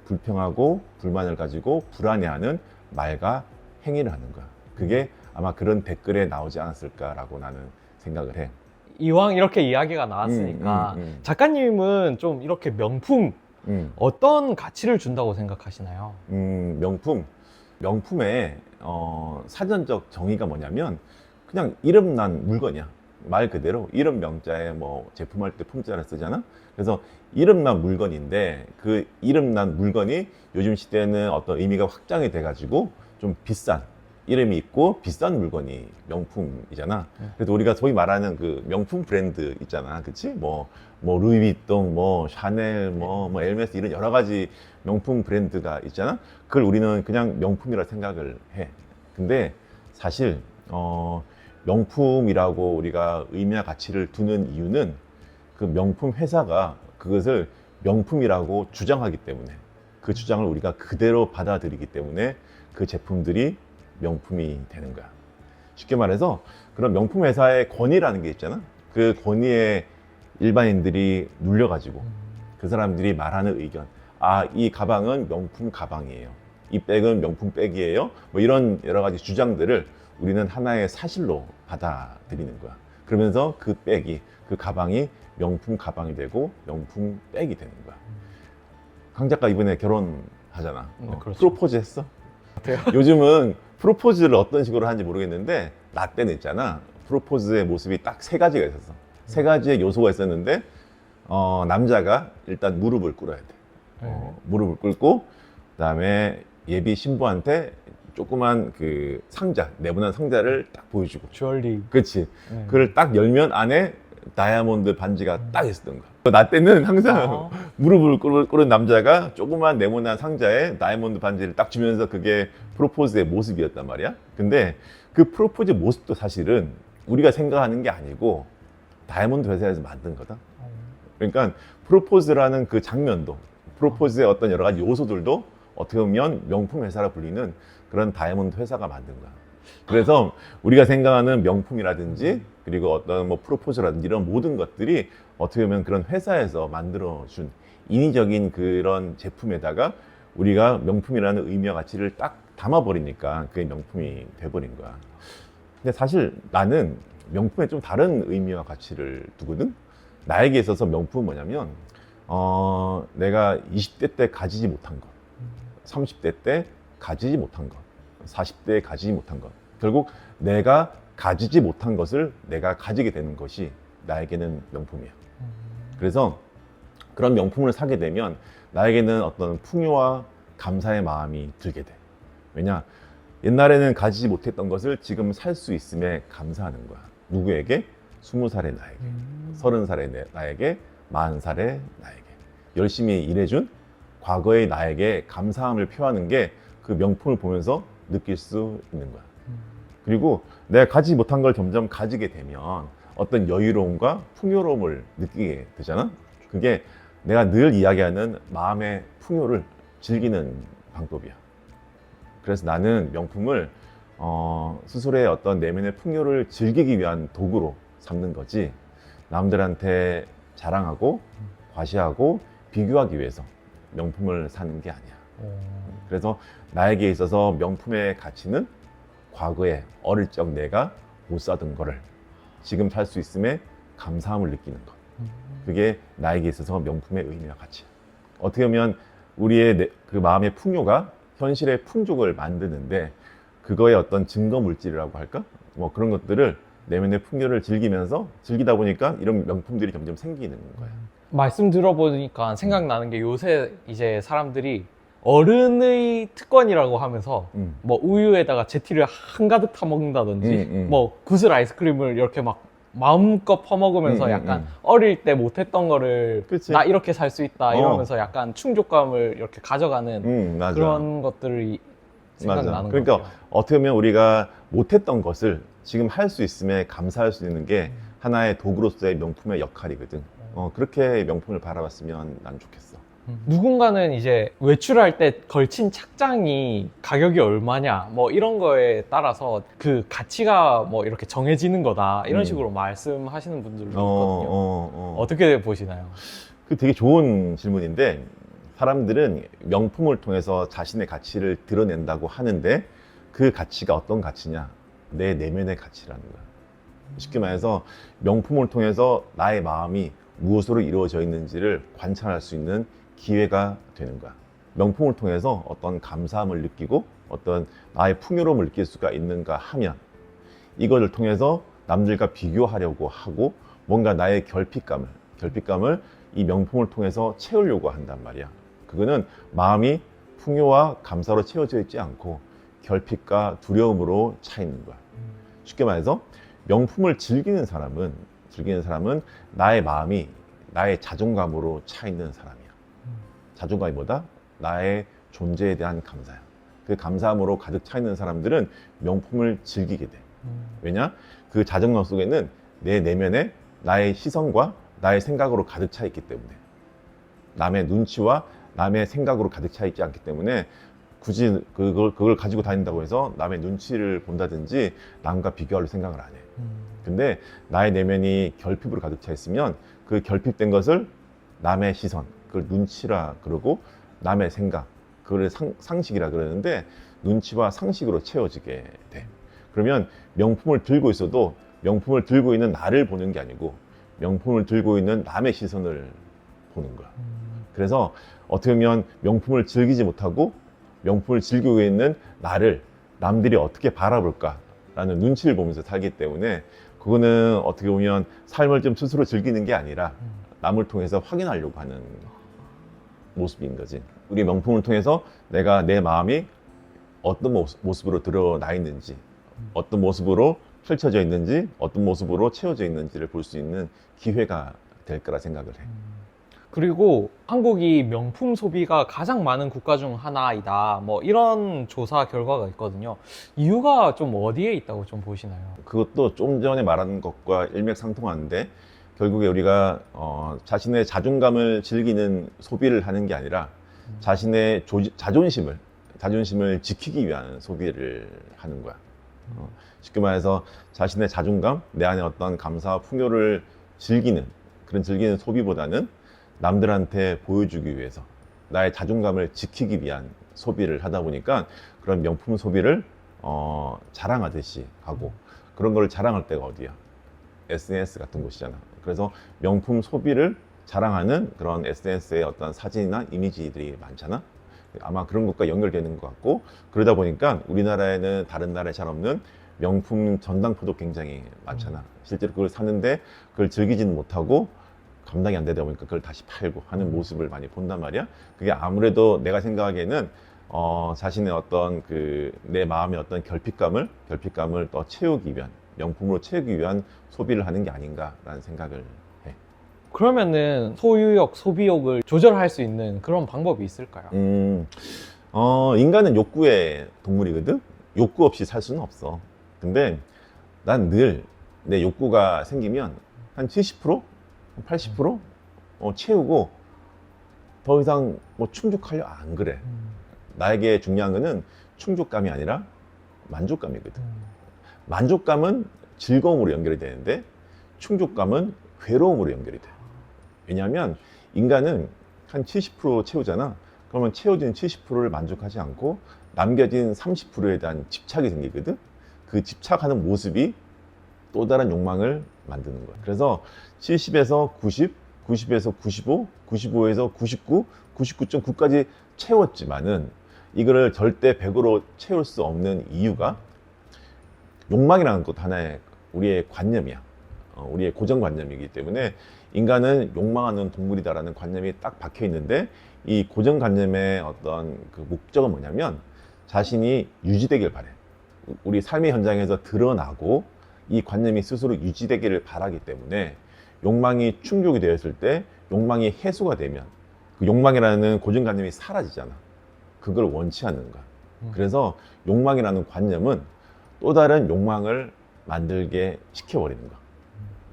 불평하고 불만을 가지고 불안해하는 말과 행위를 하는 거야. 그게 아마 그런 댓글에 나오지 않았을까라고 나는 생각을 해. 이왕 이렇게 이야기가 나왔으니까 작가님은 좀 이렇게 명품 어떤 가치를 준다고 생각하시나요? 명품의 사전적 정의가 뭐냐면 그냥 이름난 물건이야. 말 그대로 이름 명자에 뭐 제품할 때 품자를 쓰잖아. 그래서 이름난 물건인데, 그 이름난 물건이 요즘 시대에는 어떤 의미가 확장이 돼 가지고 좀 비싼 이름이 있고 비싼 물건이 명품이잖아. 그래서 우리가 소위 말하는 그 명품 브랜드 있잖아, 그치? 뭐 루이비통, 뭐 샤넬, 뭐 에르메스, 이런 여러 가지 명품 브랜드가 있잖아. 그걸 우리는 그냥 명품이라 생각을 해. 근데 사실 명품이라고 우리가 의미와 가치를 두는 이유는 그 명품 회사가 그것을 명품이라고 주장하기 때문에, 그 주장을 우리가 그대로 받아들이기 때문에 그 제품들이 명품이 되는 거야. 쉽게 말해서 그런 명품 회사의 권위라는 게 있잖아. 그 권위에 일반인들이 눌려가지고 그 사람들이 말하는 의견, 이 가방은 명품 가방이에요, 이 백은 명품 백이에요, 뭐 이런 여러 가지 주장들을 우리는 하나의 사실로 받아들이는 거야. 그러면서 그 백이, 그 가방이 명품 가방이 되고 명품 백이 되는 거야. 강 작가 이번에 결혼하잖아. 그렇죠. 프로포즈 했어? 요즘은 프로포즈를 어떤 식으로 하는지 모르겠는데 나 때는 있잖아. 프로포즈의 모습이 딱 세 가지가 있었어. 세 가지의 요소가 있었는데 남자가 일단 무릎을 꿇어야 돼. 무릎을 꿇고 그다음에 예비 신부한테 조그만 그 상자, 네모난 상자를 딱 보여주고. 주얼리. 그렇지. 그걸 딱 열면 안에 다이아몬드 반지가 딱 있었던 거야. 나 때는 항상 무릎을 꿇은 남자가 조그만 네모난 상자에 다이아몬드 반지를 딱 주면서 그게 프로포즈의 모습이었단 말이야. 근데 그 프로포즈 모습도 사실은 우리가 생각하는 게 아니고 다이아몬드 회사에서 만든 거다. 그러니까 프로포즈라는 그 장면도, 프로포즈의 어떤 여러 가지 요소들도 어떻게 보면 명품 회사라 불리는 그런 다이아몬드 회사가 만든 거야. 그래서 우리가 생각하는 명품이라든지 그리고 어떤 뭐 프로포즈라든지 이런 모든 것들이 어떻게 보면 그런 회사에서 만들어준 인위적인 그런 제품에다가 우리가 명품이라는 의미와 가치를 딱 담아버리니까 그게 명품이 돼버린 거야. 근데 사실 나는 명품에 좀 다른 의미와 가치를 두거든. 나에게 있어서 명품은 뭐냐면 내가 20대 때 가지지 못한 것, 30대 때 가지지 못한 것, 40대에 가지지 못한 것, 결국 내가 가지지 못한 것을 내가 가지게 되는 것이 나에게는 명품이야. 그래서 그런 명품을 사게 되면 나에게는 어떤 풍요와 감사의 마음이 들게 돼. 왜냐? 옛날에는 가지지 못했던 것을 지금 살 수 있음에 감사하는 거야. 누구에게? 20살의 나에게, 30살의 나에게, 40살의 나에게. 열심히 일해준 과거의 나에게 감사함을 표하는 게 그 명품을 보면서 느낄 수 있는 거야. 그리고 내가 가지지 못한 걸 점점 가지게 되면 어떤 여유로움과 풍요로움을 느끼게 되잖아. 그게 내가 늘 이야기하는 마음의 풍요를 즐기는 방법이야. 그래서 나는 명품을 스스로의 어떤 내면의 풍요를 즐기기 위한 도구로 삼는 거지, 남들한테 자랑하고 과시하고 비교하기 위해서 명품을 사는 게 아니야. 그래서 나에게 있어서 명품의 가치는 과거에 어릴 적 내가 못 사던 거를 지금 살 수 있음에 감사함을 느끼는 것. 그게 나에게 있어서 명품의 의미와 가치야. 어떻게 보면 우리의 그 마음의 풍요가 현실의 풍족을 만드는데 그거의 어떤 증거 물질이라고 할까? 뭐 그런 것들을 내면의 풍요를 즐기다 보니까 이런 명품들이 점점 생기는 거야. 말씀 들어보니까 생각나는 게 요새 이제 사람들이 어른의 특권이라고 하면서 뭐 우유에다가 제티를 한가득 타먹는다든지 뭐 구슬 아이스크림을 이렇게 막 마음껏 퍼먹으면서 약간 어릴 때 못했던 거를 그치. 나 이렇게 살 수 있다 이러면서 약간 충족감을 이렇게 가져가는 맞아. 그런 것들이 생각나는 것 그러니까 같아요. 어떻게 보면 우리가 못했던 것을 지금 할 수 있음에 감사할 수 있는 게 하나의 도구로서의 명품의 역할이거든. 그렇게 명품을 바라봤으면 난 좋겠어. 누군가는 이제 외출할 때 걸친 착장이 가격이 얼마냐 뭐 이런 거에 따라서 그 가치가 뭐 이렇게 정해지는 거다 이런 식으로 말씀하시는 분들도 있거든요. 어떻게 보시나요? 그 되게 좋은 질문인데, 사람들은 명품을 통해서 자신의 가치를 드러낸다고 하는데 그 가치가 어떤 가치냐? 내 내면의 가치라는 거야. 쉽게 말해서 명품을 통해서 나의 마음이 무엇으로 이루어져 있는지를 관찰할 수 있는 기회가 되는 거야. 명품을 통해서 어떤 감사함을 느끼고 어떤 나의 풍요로움을 느낄 수가 있는가 하면 이거를 통해서 남들과 비교하려고 하고 뭔가 나의 결핍감을 이 명품을 통해서 채우려고 한단 말이야. 그거는 마음이 풍요와 감사로 채워져 있지 않고 결핍과 두려움으로 차 있는 거야. 쉽게 말해서 명품을 즐기는 사람은 나의 마음이 나의 자존감으로 차 있는 사람이야. 자존감이 뭐다? 나의 존재에 대한 감사야. 그 감사함으로 가득 차 있는 사람들은 명품을 즐기게 돼. 왜냐? 그 자존감 속에는 내 내면에 나의 시선과 나의 생각으로 가득 차 있기 때문에, 남의 눈치와 남의 생각으로 가득 차 있지 않기 때문에 굳이 그걸 가지고 다닌다고 해서 남의 눈치를 본다든지 남과 비교할 생각을 안 해. 근데 나의 내면이 결핍으로 가득 차 있으면 그 결핍된 것을 남의 시선, 그걸 눈치라 그러고 남의 생각, 그걸 상식이라 그러는데 눈치와 상식으로 채워지게 돼. 그러면 명품을 들고 있어도 명품을 들고 있는 나를 보는 게 아니고 명품을 들고 있는 남의 시선을 보는 거야. 그래서 어떻게 보면 명품을 즐기지 못하고 명품을 즐기고 있는 나를 남들이 어떻게 바라볼까라는 눈치를 보면서 살기 때문에 그거는 어떻게 보면 삶을 좀 스스로 즐기는 게 아니라 남을 통해서 확인하려고 하는 모습인 거지. 우리 명품을 통해서 내가 내 마음이 어떤 모습으로 드러나 있는지, 어떤 모습으로 펼쳐져 있는지, 어떤 모습으로 채워져 있는지를 볼 수 있는 기회가 될 거라 생각을 해. 그리고 한국이 명품 소비가 가장 많은 국가 중 하나이다. 뭐 이런 조사 결과가 있거든요. 이유가 좀 어디에 있다고 좀 보시나요? 그것도 좀 전에 말한 것과 일맥상통하는데 결국에 우리가 자신의 자존감을 즐기는 소비를 하는 게 아니라 자신의 자존심을 지키기 위한 소비를 하는 거야. 쉽게 말해서 자신의 자존감, 내 안에 어떤 감사와 풍요를 즐기는 소비보다는 남들한테 보여주기 위해서 나의 자존감을 지키기 위한 소비를 하다 보니까 그런 명품 소비를 자랑하듯이 하고, 그런 걸 자랑할 때가 어디야? SNS 같은 곳이잖아. 그래서 명품 소비를 자랑하는 그런 SNS의 어떤 사진이나 이미지들이 많잖아. 아마 그런 것과 연결되는 것 같고, 그러다 보니까 우리나라에는 다른 나라에 잘 없는 명품 전당포도 굉장히 많잖아. 실제로 그걸 샀는데 그걸 즐기지는 못하고 감당이 안 되다 보니까 그걸 다시 팔고 하는 모습을 많이 본단 말이야. 그게 아무래도 내가 생각하기에는 자신의 어떤 내 마음의 어떤 결핍감을 더 채우기 위한, 명품으로 채우기 위한 소비를 하는 게 아닌가라는 생각을 해. 그러면은 소유욕, 소비욕을 조절할 수 있는 그런 방법이 있을까요? 인간은 욕구의 동물이거든. 욕구 없이 살 수는 없어. 근데 난 늘 내 욕구가 생기면 한 70%? 80% 채우고 더 이상 뭐 충족하려 안 그래. 나에게 중요한 거는 충족감이 아니라 만족감이거든. 만족감은 즐거움으로 연결이 되는데 충족감은 괴로움으로 연결이 돼. 왜냐하면 인간은 한 70% 채우잖아. 그러면 채워진 70%를 만족하지 않고 남겨진 30%에 대한 집착이 생기거든. 그 집착하는 모습이 또 다른 욕망을 만드는 거야. 그래서 70에서 90, 90에서 95, 95에서 99, 99.9까지 채웠지만은 이거를 절대 100으로 채울 수 없는 이유가 욕망이라는 것 하나의 우리의 관념이야. 우리의 고정관념이기 때문에 인간은 욕망하는 동물이다라는 관념이 딱 박혀 있는데, 이 고정관념의 어떤 그 목적은 뭐냐면 자신이 유지되길 바래. 우리 삶의 현장에서 드러나고 이 관념이 스스로 유지되기를 바라기 때문에 욕망이 충족이 되었을 때, 욕망이 해소가 되면 그 욕망이라는 고정관념이 사라지잖아. 그걸 원치 않는 거야. 그래서 욕망이라는 관념은 또 다른 욕망을 만들게 시켜버리는 거야.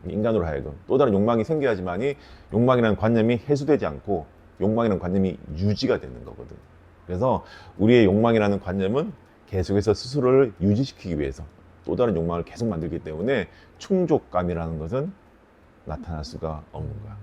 인간으로 하여금 또 다른 욕망이 생겨야지만이 욕망이라는 관념이 해소되지 않고 욕망이라는 관념이 유지가 되는 거거든. 그래서 우리의 욕망이라는 관념은 계속해서 스스로를 유지시키기 위해서 또 다른 욕망을 계속 만들기 때문에 충족감이라는 것은 나타날 수가 없는 거야.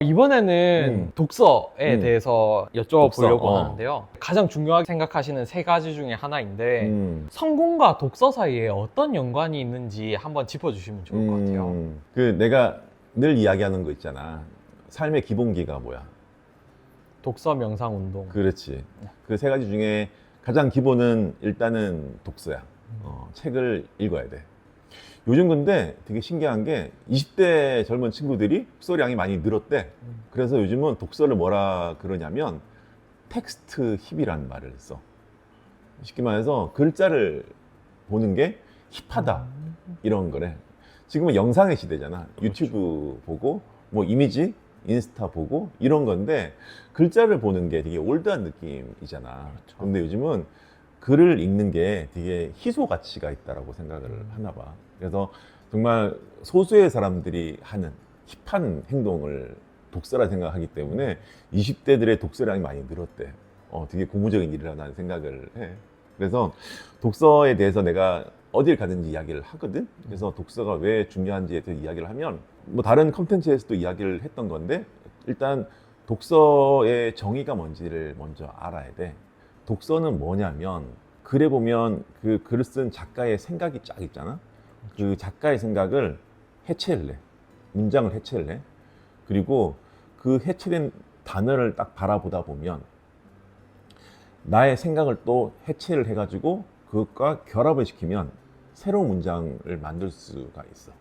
이번에는 독서에 대해서 여쭤보려고 독서, 하는데요. 가장 중요하게 생각하시는 세 가지 중에 하나인데 성공과 독서 사이에 어떤 연관이 있는지 한번 짚어주시면 좋을 것 같아요. 내가 늘 이야기하는 거 있잖아. 삶의 기본기가 뭐야? 독서, 명상, 운동. 그렇지. 그 세 가지 중에 가장 기본은 일단은 독서야. 책을 읽어야 돼. 요즘 근데 되게 신기한 게 20대 젊은 친구들이 독서량이 많이 늘었대. 그래서 요즘은 독서를 뭐라 그러냐면 텍스트 힙이라는 말을 써. 쉽게 말해서 글자를 보는 게 힙하다 이런 거래. 지금은 영상의 시대잖아. 유튜브 보고 뭐 이미지, 인스타 보고 이런 건데 글자를 보는 게 되게 올드한 느낌이잖아. 근데 요즘은 글을 읽는 게 되게 희소 가치가 있다라고 생각을 하나 봐. 그래서 정말 소수의 사람들이 하는 힙한 행동을 독서라 생각하기 때문에 20대들의 독서량이 많이 늘었대. 되게 고무적인 일이라는 생각을 해. 그래서 독서에 대해서 내가 어딜 가든지 이야기를 하거든. 그래서 독서가 왜 중요한지에 대해서 이야기를 하면 뭐 다른 컨텐츠에서도 이야기를 했던 건데 일단 독서의 정의가 뭔지를 먼저 알아야 돼. 독서는 뭐냐면 글에 보면 그 글을 쓴 작가의 생각이 쫙 있잖아. 그 작가의 생각을 해체를 해. 문장을 해체를 해. 그리고 그 해체된 단어를 딱 바라보다 보면 나의 생각을 또 해체를 해가지고 그것과 결합을 시키면 새로운 문장을 만들 수가 있어.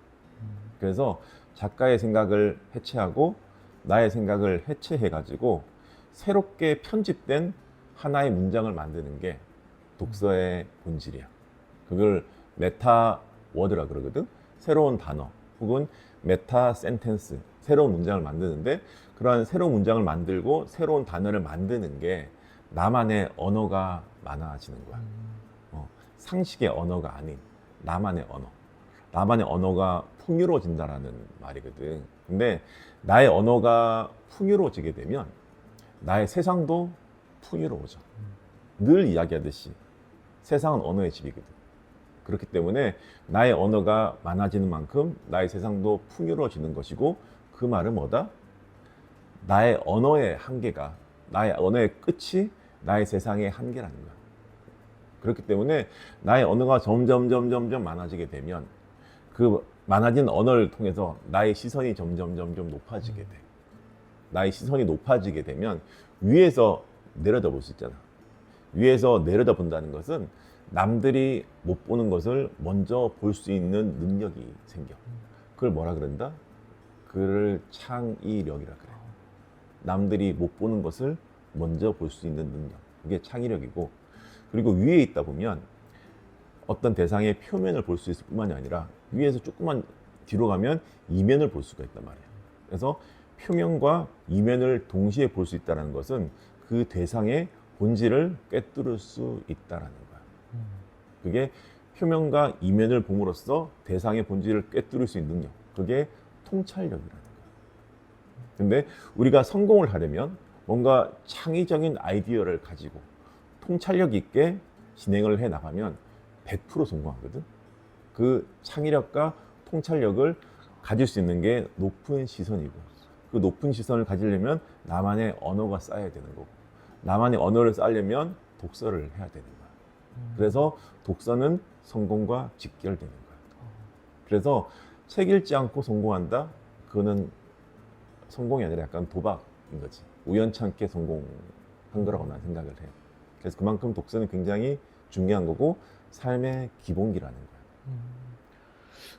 그래서 작가의 생각을 해체하고 나의 생각을 해체해가지고 새롭게 편집된 하나의 문장을 만드는 게 독서의 본질이야. 그걸 메타 워드라 그러거든. 새로운 단어 혹은 메타 센텐스, 새로운 문장을 만드는데 그러한 새로운 문장을 만들고 새로운 단어를 만드는 게 나만의 언어가 많아지는 거야. 상식의 언어가 아닌 나만의 언어. 나만의 언어가 풍요로워진다라는 말이거든. 근데 나의 언어가 풍요로워지게 되면 나의 세상도 풍요로워져. 늘 이야기하듯이 세상은 언어의 집이거든. 그렇기 때문에 나의 언어가 많아지는 만큼 나의 세상도 풍요로워지는 것이고 그 말은 뭐다? 나의 언어의 한계가, 나의 언어의 끝이 나의 세상의 한계라는 거야. 그렇기 때문에 나의 언어가 점점 많아지게 되면 그 많아진 언어를 통해서 나의 시선이 점점 높아지게 돼. 나의 시선이 높아지게 되면 위에서 내려다 볼 수 있잖아. 위에서 내려다 본다는 것은 남들이 못 보는 것을 먼저 볼 수 있는 능력이 생겨. 그걸 뭐라 그런다? 그를 창의력이라 그래. 남들이 못 보는 것을 먼저 볼 수 있는 능력. 그게 창의력이고, 그리고 위에 있다 보면 어떤 대상의 표면을 볼 수 있을 뿐만이 아니라 위에서 조금만 뒤로 가면 이면을 볼 수가 있단 말이야. 그래서 표면과 이면을 동시에 볼 수 있다는 것은 그 대상의 본질을 꿰뚫을 수 있다는 거야. 그게 표면과 이면을 봄으로써 대상의 본질을 꿰뚫을 수 있는 능력. 그게 통찰력이라는 거야. 근데 우리가 성공을 하려면 뭔가 창의적인 아이디어를 가지고 통찰력 있게 진행을 해 나가면 100% 성공하거든. 그 창의력과 통찰력을 가질 수 있는 게 높은 시선이고, 그 높은 시선을 가지려면 나만의 언어가 쌓여야 되는 거고, 나만의 언어를 쌓으려면 독서를 해야 되는 거야. 그래서 독서는 성공과 직결되는 거야. 그래서 책 읽지 않고 성공한다? 그거는 성공이 아니라 약간 도박인 거지. 우연찮게 성공한 거라고 난 생각을 해. 그래서 그만큼 독서는 굉장히 중요한 거고 삶의 기본기라는 거야.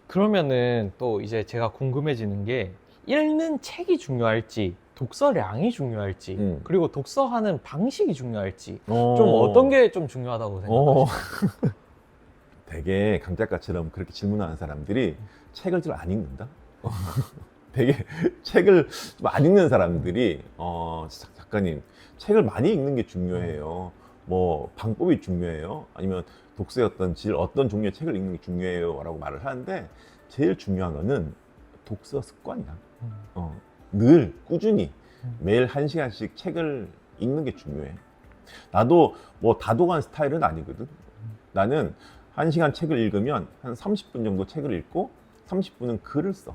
그러면은 또 이제 제가 궁금해지는 게 읽는 책이 중요할지 독서량이 중요할지 그리고 독서하는 방식이 중요할지 좀 어떤 게 좀 중요하다고 생각하세요? 되게 강 작가처럼 그렇게 질문하는 사람들이 책을 잘 안 읽는다? 되게 책을 좀 안 읽는 사람들이 작가님 책을 많이 읽는 게 중요해요. 뭐 방법이 중요해요. 아니면 독서의 어떤 질, 어떤 종류의 책을 읽는 게 중요해요 라고 말을 하는데 제일 중요한 거는 독서 습관이야. 늘 꾸준히 매일 1시간씩 책을 읽는 게 중요해. 나도 뭐 다독한 스타일은 아니거든. 나는 1시간 책을 읽으면 한 30분 정도 책을 읽고 30분은 글을 써.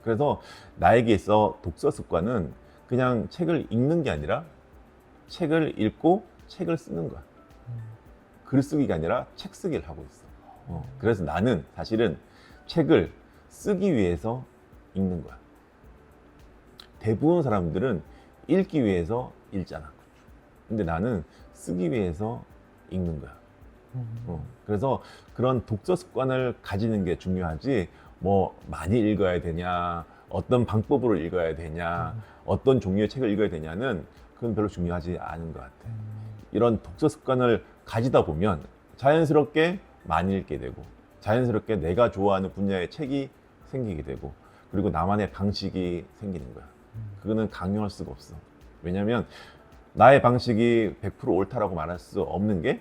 그래서 나에게 있어 독서 습관은 그냥 책을 읽는 게 아니라 책을 읽고 책을 쓰는 거야. 글 쓰기가 아니라 책 쓰기를 하고 있어. 그래서 나는 사실은 책을 쓰기 위해서 읽는 거야. 대부분 사람들은 읽기 위해서 읽잖아. 근데 나는 쓰기 위해서 읽는 거야. 그래서 그런 독서 습관을 가지는 게 중요하지, 뭐 많이 읽어야 되냐, 어떤 방법으로 읽어야 되냐, 어떤 종류의 책을 읽어야 되냐는 그건 별로 중요하지 않은 것 같아. 이런 독서 습관을 가지다 보면 자연스럽게 많이 읽게 되고 자연스럽게 내가 좋아하는 분야의 책이 생기게 되고 그리고 나만의 방식이 생기는 거야. 그거는 강요할 수가 없어. 왜냐면 나의 방식이 100% 옳다라고 말할 수 없는 게,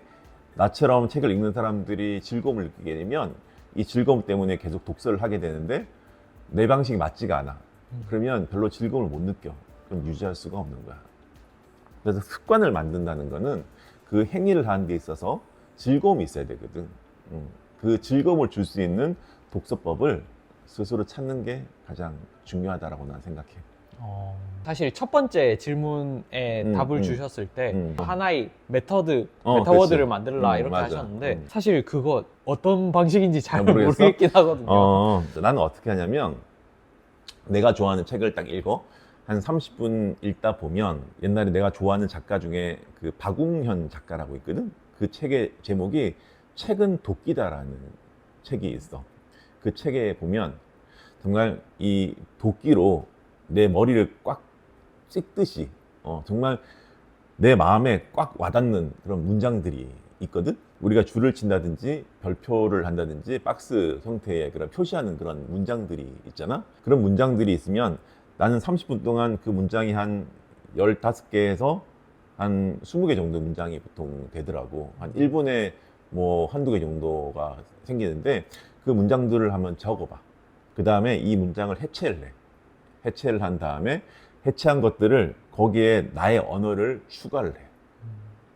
나처럼 책을 읽는 사람들이 즐거움을 느끼게 되면 이 즐거움 때문에 계속 독서를 하게 되는데 내 방식이 맞지가 않아. 그러면 별로 즐거움을 못 느껴. 그럼 유지할 수가 없는 거야. 그래서 습관을 만든다는 거는 그 행위를 하는 데 있어서 즐거움이 있어야 되거든. 그 즐거움을 줄 수 있는 독서법을 스스로 찾는 게 가장 중요하다라고 나는 생각해. 사실 첫 번째 질문에 답을 주셨을 때 하나의 메터드를 그치. 만들라 이렇게 맞아. 하셨는데 사실 그거 어떤 방식인지 잘 모르겠어? 모르겠긴 하거든요. 나는 어떻게 하냐면 내가 좋아하는 책을 딱 읽어. 한 30분 읽다 보면 옛날에 내가 좋아하는 작가 중에 그 박웅현 작가라고 있거든. 그 책의 제목이 책은 도끼다라는 책이 있어. 그 책에 보면 정말 이 도끼로 내 머리를 꽉 찍듯이 정말 내 마음에 꽉 와닿는 그런 문장들이 있거든. 우리가 줄을 친다든지 별표를 한다든지 박스 형태의 그런 표시하는 그런 문장들이 있잖아. 그런 문장들이 있으면 나는 30분 동안 그 문장이 한 15개에서 한 20개 정도 문장이 보통 되더라고. 한 1분에 뭐 한두 개 정도가 생기는데 그 문장들을 한번 적어봐. 그 다음에 이 문장을 해체를 해. 해체를 한 다음에 해체한 것들을 거기에 나의 언어를 추가를 해.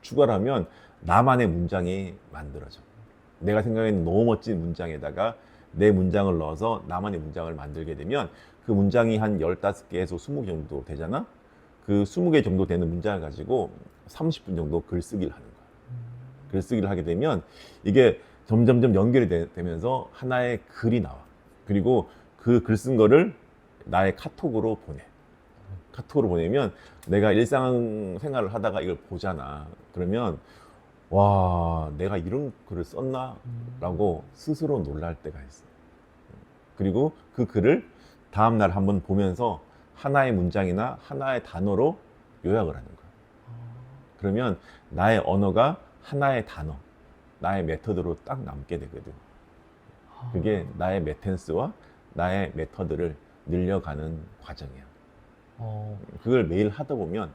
추가를 하면 나만의 문장이 만들어져. 내가 생각하는 너무 멋진 문장에다가 내 문장을 넣어서 나만의 문장을 만들게 되면 그 문장이 한 15개에서 20개 정도 되잖아? 그 20개 정도 되는 문장을 가지고 30분 정도 글쓰기를 하는 거야. 글쓰기를 하게 되면 이게 점점점 연결이 되면서 하나의 글이 나와. 그리고 그 글 쓴 거를 나의 카톡으로 보내. 카톡으로 보내면 내가 일상생활을 하다가 이걸 보잖아. 그러면 와, 내가 이런 글을 썼나? 라고 스스로 놀랄 때가 있어. 그리고 그 글을 다음날 한번 보면서 하나의 문장이나 하나의 단어로 요약을 하는 거야. 그러면 나의 언어가 하나의 단어, 나의 메터드로 딱 남게 되거든. 그게 나의 메텐스와 나의 메터드를 늘려가는 과정이야. 그걸 매일 하다 보면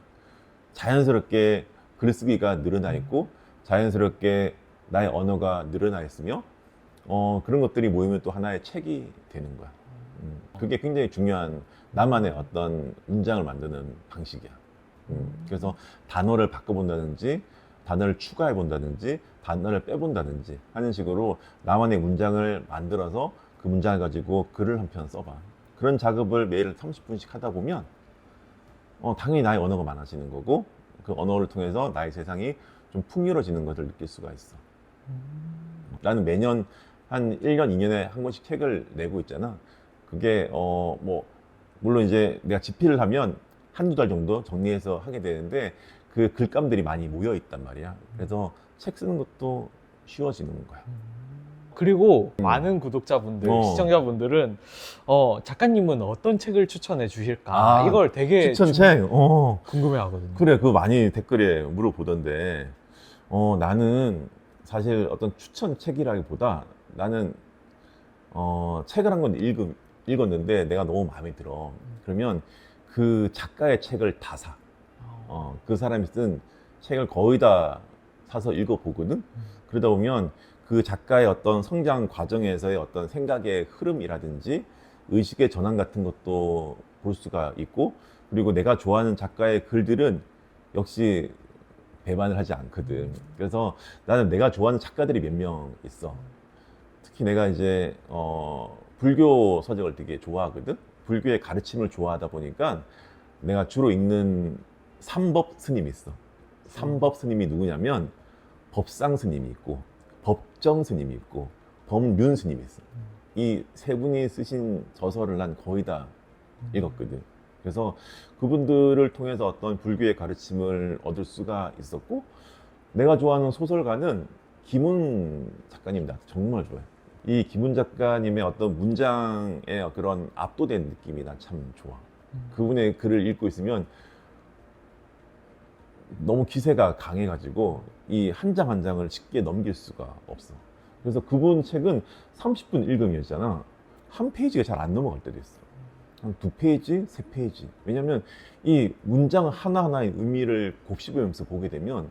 자연스럽게 글쓰기가 늘어나 있고 자연스럽게 나의 언어가 늘어나 있으며 그런 것들이 모이면 또 하나의 책이 되는 거야. 그게 굉장히 중요한 나만의 어떤 문장을 만드는 방식이야. 그래서 단어를 바꿔본다든지 단어를 추가해 본다든지 단어를 빼본다든지 하는 식으로 나만의 문장을 만들어서 그 문장을 가지고 글을 한 편 써봐. 그런 작업을 매일 30분씩 하다 보면 당연히 나의 언어가 많아지는 거고 그 언어를 통해서 나의 세상이 좀 풍요로워지는 것을 느낄 수가 있어. 나는 매년 한 1년, 2년에 한 권씩 책을 내고 있잖아. 그게 뭐 물론 이제 내가 집필을 하면 한두 달 정도 정리해서 하게 되는데 그 글감들이 많이 모여 있단 말이야. 그래서 책 쓰는 것도 쉬워지는 거야. 그리고 많은 구독자분들, 시청자분들은 작가님은 어떤 책을 추천해 주실까? 이걸 되게 추천책? 궁금해 하거든요. 그래, 그거 많이 댓글에 물어보던데 나는 사실 어떤 추천책이라기보다 나는 책을 한 권 읽었는데 내가 너무 마음에 들어. 그러면 그 작가의 책을 다 사. 그 사람이 쓴 책을 거의 다 사서 읽어보거든. 그러다 보면 그 작가의 어떤 성장 과정에서의 어떤 생각의 흐름이라든지 의식의 전환 같은 것도 볼 수가 있고, 그리고 내가 좋아하는 작가의 글들은 역시 배반을 하지 않거든. 그래서 나는 내가 좋아하는 작가들이 몇 명 있어. 특히 내가 이제 불교 서적을 되게 좋아하거든. 불교의 가르침을 좋아하다 보니까 내가 주로 읽는 삼법 스님이 있어. 삼법 스님이 누구냐면 법상 스님이 있고 법정 스님이 있고 법륜 스님이 있어. 이 세 분이 쓰신 저서를 난 거의 다 읽었거든. 그래서 그분들을 통해서 어떤 불교의 가르침을 얻을 수가 있었고, 내가 좋아하는 소설가는 김훈 작가님 나 정말 좋아해. 이 김훈 작가님의 어떤 문장의 그런 압도된 느낌이 난 참 좋아. 그분의 글을 읽고 있으면 너무 기세가 강해가지고 이 한 장 한 장을 쉽게 넘길 수가 없어. 그래서 그분 책은 30분 읽으면잖아. 한 페이지가 잘 안 넘어갈 때도 있어. 한 2페이지, 3페이지. 왜냐면 이 문장 하나하나의 의미를 곱씹으면서 보게 되면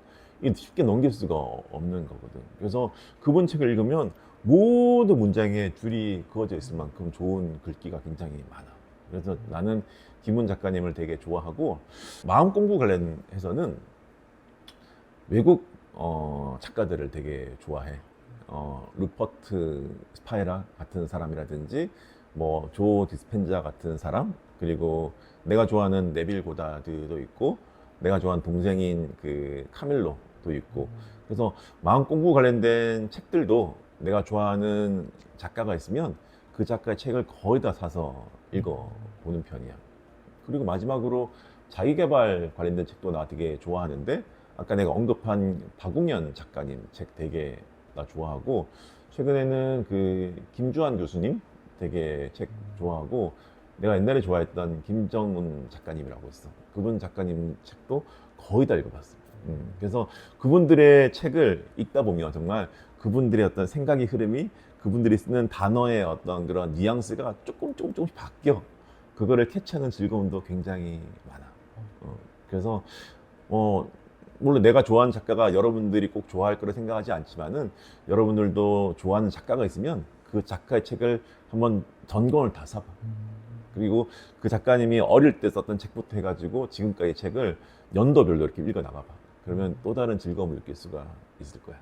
쉽게 넘길 수가 없는 거거든. 그래서 그분 책을 읽으면 모든 문장에 줄이 그어져 있을 만큼 좋은 글귀가 굉장히 많아. 그래서 나는 김훈 작가님을 되게 좋아하고 마음 공부 관련해서는 외국 작가들을 되게 좋아해. 루퍼트 스파이라 같은 사람이라든지 뭐 조 디스펜자 같은 사람, 그리고 내가 좋아하는 네빌 고다드도 있고 내가 좋아하는 동생인 그 카밀로도 있고, 그래서 마음 공부 관련된 책들도 내가 좋아하는 작가가 있으면 그 작가의 책을 거의 다 사서 읽어보는 편이야. 그리고 마지막으로 자기계발 관련된 책도 나 되게 좋아하는데, 아까 내가 언급한 박웅현 작가님 책 되게 나 좋아하고, 최근에는 그 김주한 교수님 되게 책 좋아하고, 내가 옛날에 좋아했던 김정은 작가님이라고 있어. 그분 작가님 책도 거의 다 읽어봤어. 그래서 그분들의 책을 읽다 보면 정말 그분들의 어떤 생각의 흐름이, 그분들이 쓰는 단어의 어떤 그런 뉘앙스가 조금씩 바뀌어. 그거를 캐치하는 즐거움도 굉장히 많아. 그래서 물론 내가 좋아하는 작가가 여러분들이 꼭 좋아할 거라 생각하지 않지만은, 여러분들도 좋아하는 작가가 있으면 그 작가의 책을 한번 전권을 다 사봐. 그리고 그 작가님이 어릴 때 썼던 책부터 해가지고 지금까지 책을 연도별로 이렇게 읽어 나가봐. 그러면 또 다른 즐거움을 느낄 수가 있을 거야.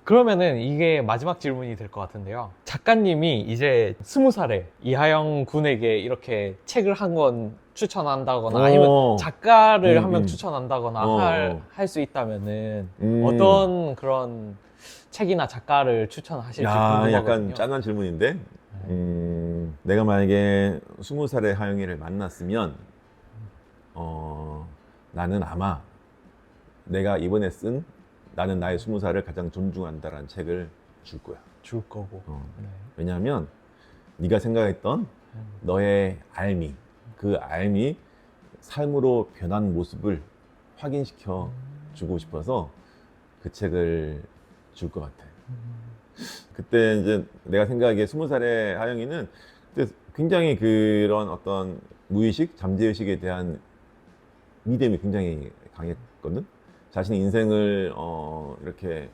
그러면은 이게 마지막 질문이 될 것 같은데요. 작가님이 이제 20살에 이하영 군에게 이렇게 책을 한 권 추천한다거나 아니면 작가를 한 명 추천한다거나 할 수 있다면은 어떤 그런 책이나 작가를 추천하실지 궁금하거든요. 약간 짠한 질문인데, 내가 만약에 20살의 하영이를 만났으면 나는 아마 내가 이번에 쓴 나는 나의 20살을 가장 존중한다라는 책을 줄 거야. 줄 거고. 네. 왜냐하면 네가 생각했던 너의 알미, 그 알미 삶으로 변한 모습을 확인시켜 주고 싶어서 그 책을 줄 것 같아. 그때 이제 내가 생각하기에 20살의 하영이는 그때 굉장히 그런 어떤 무의식, 잠재의식에 대한 믿음이 굉장히 강했거든. 자신의 인생을 이렇게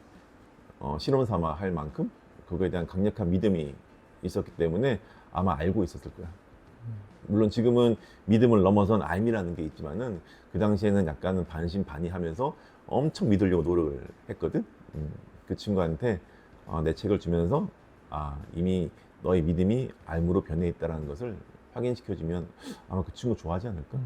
실험 삼아 할 만큼 그거에 대한 강력한 믿음이 있었기 때문에 아마 알고 있었을 거야. 물론 지금은 믿음을 넘어선 알미라는 게 있지만은 그 당시에는 약간은 반신반의하면서 엄청 믿으려고 노력을 했거든. 그 친구한테 내 책을 주면서 이미 너의 믿음이 알무로 변해 있다는 것을 확인시켜주면 아마 그 친구 좋아하지 않을까?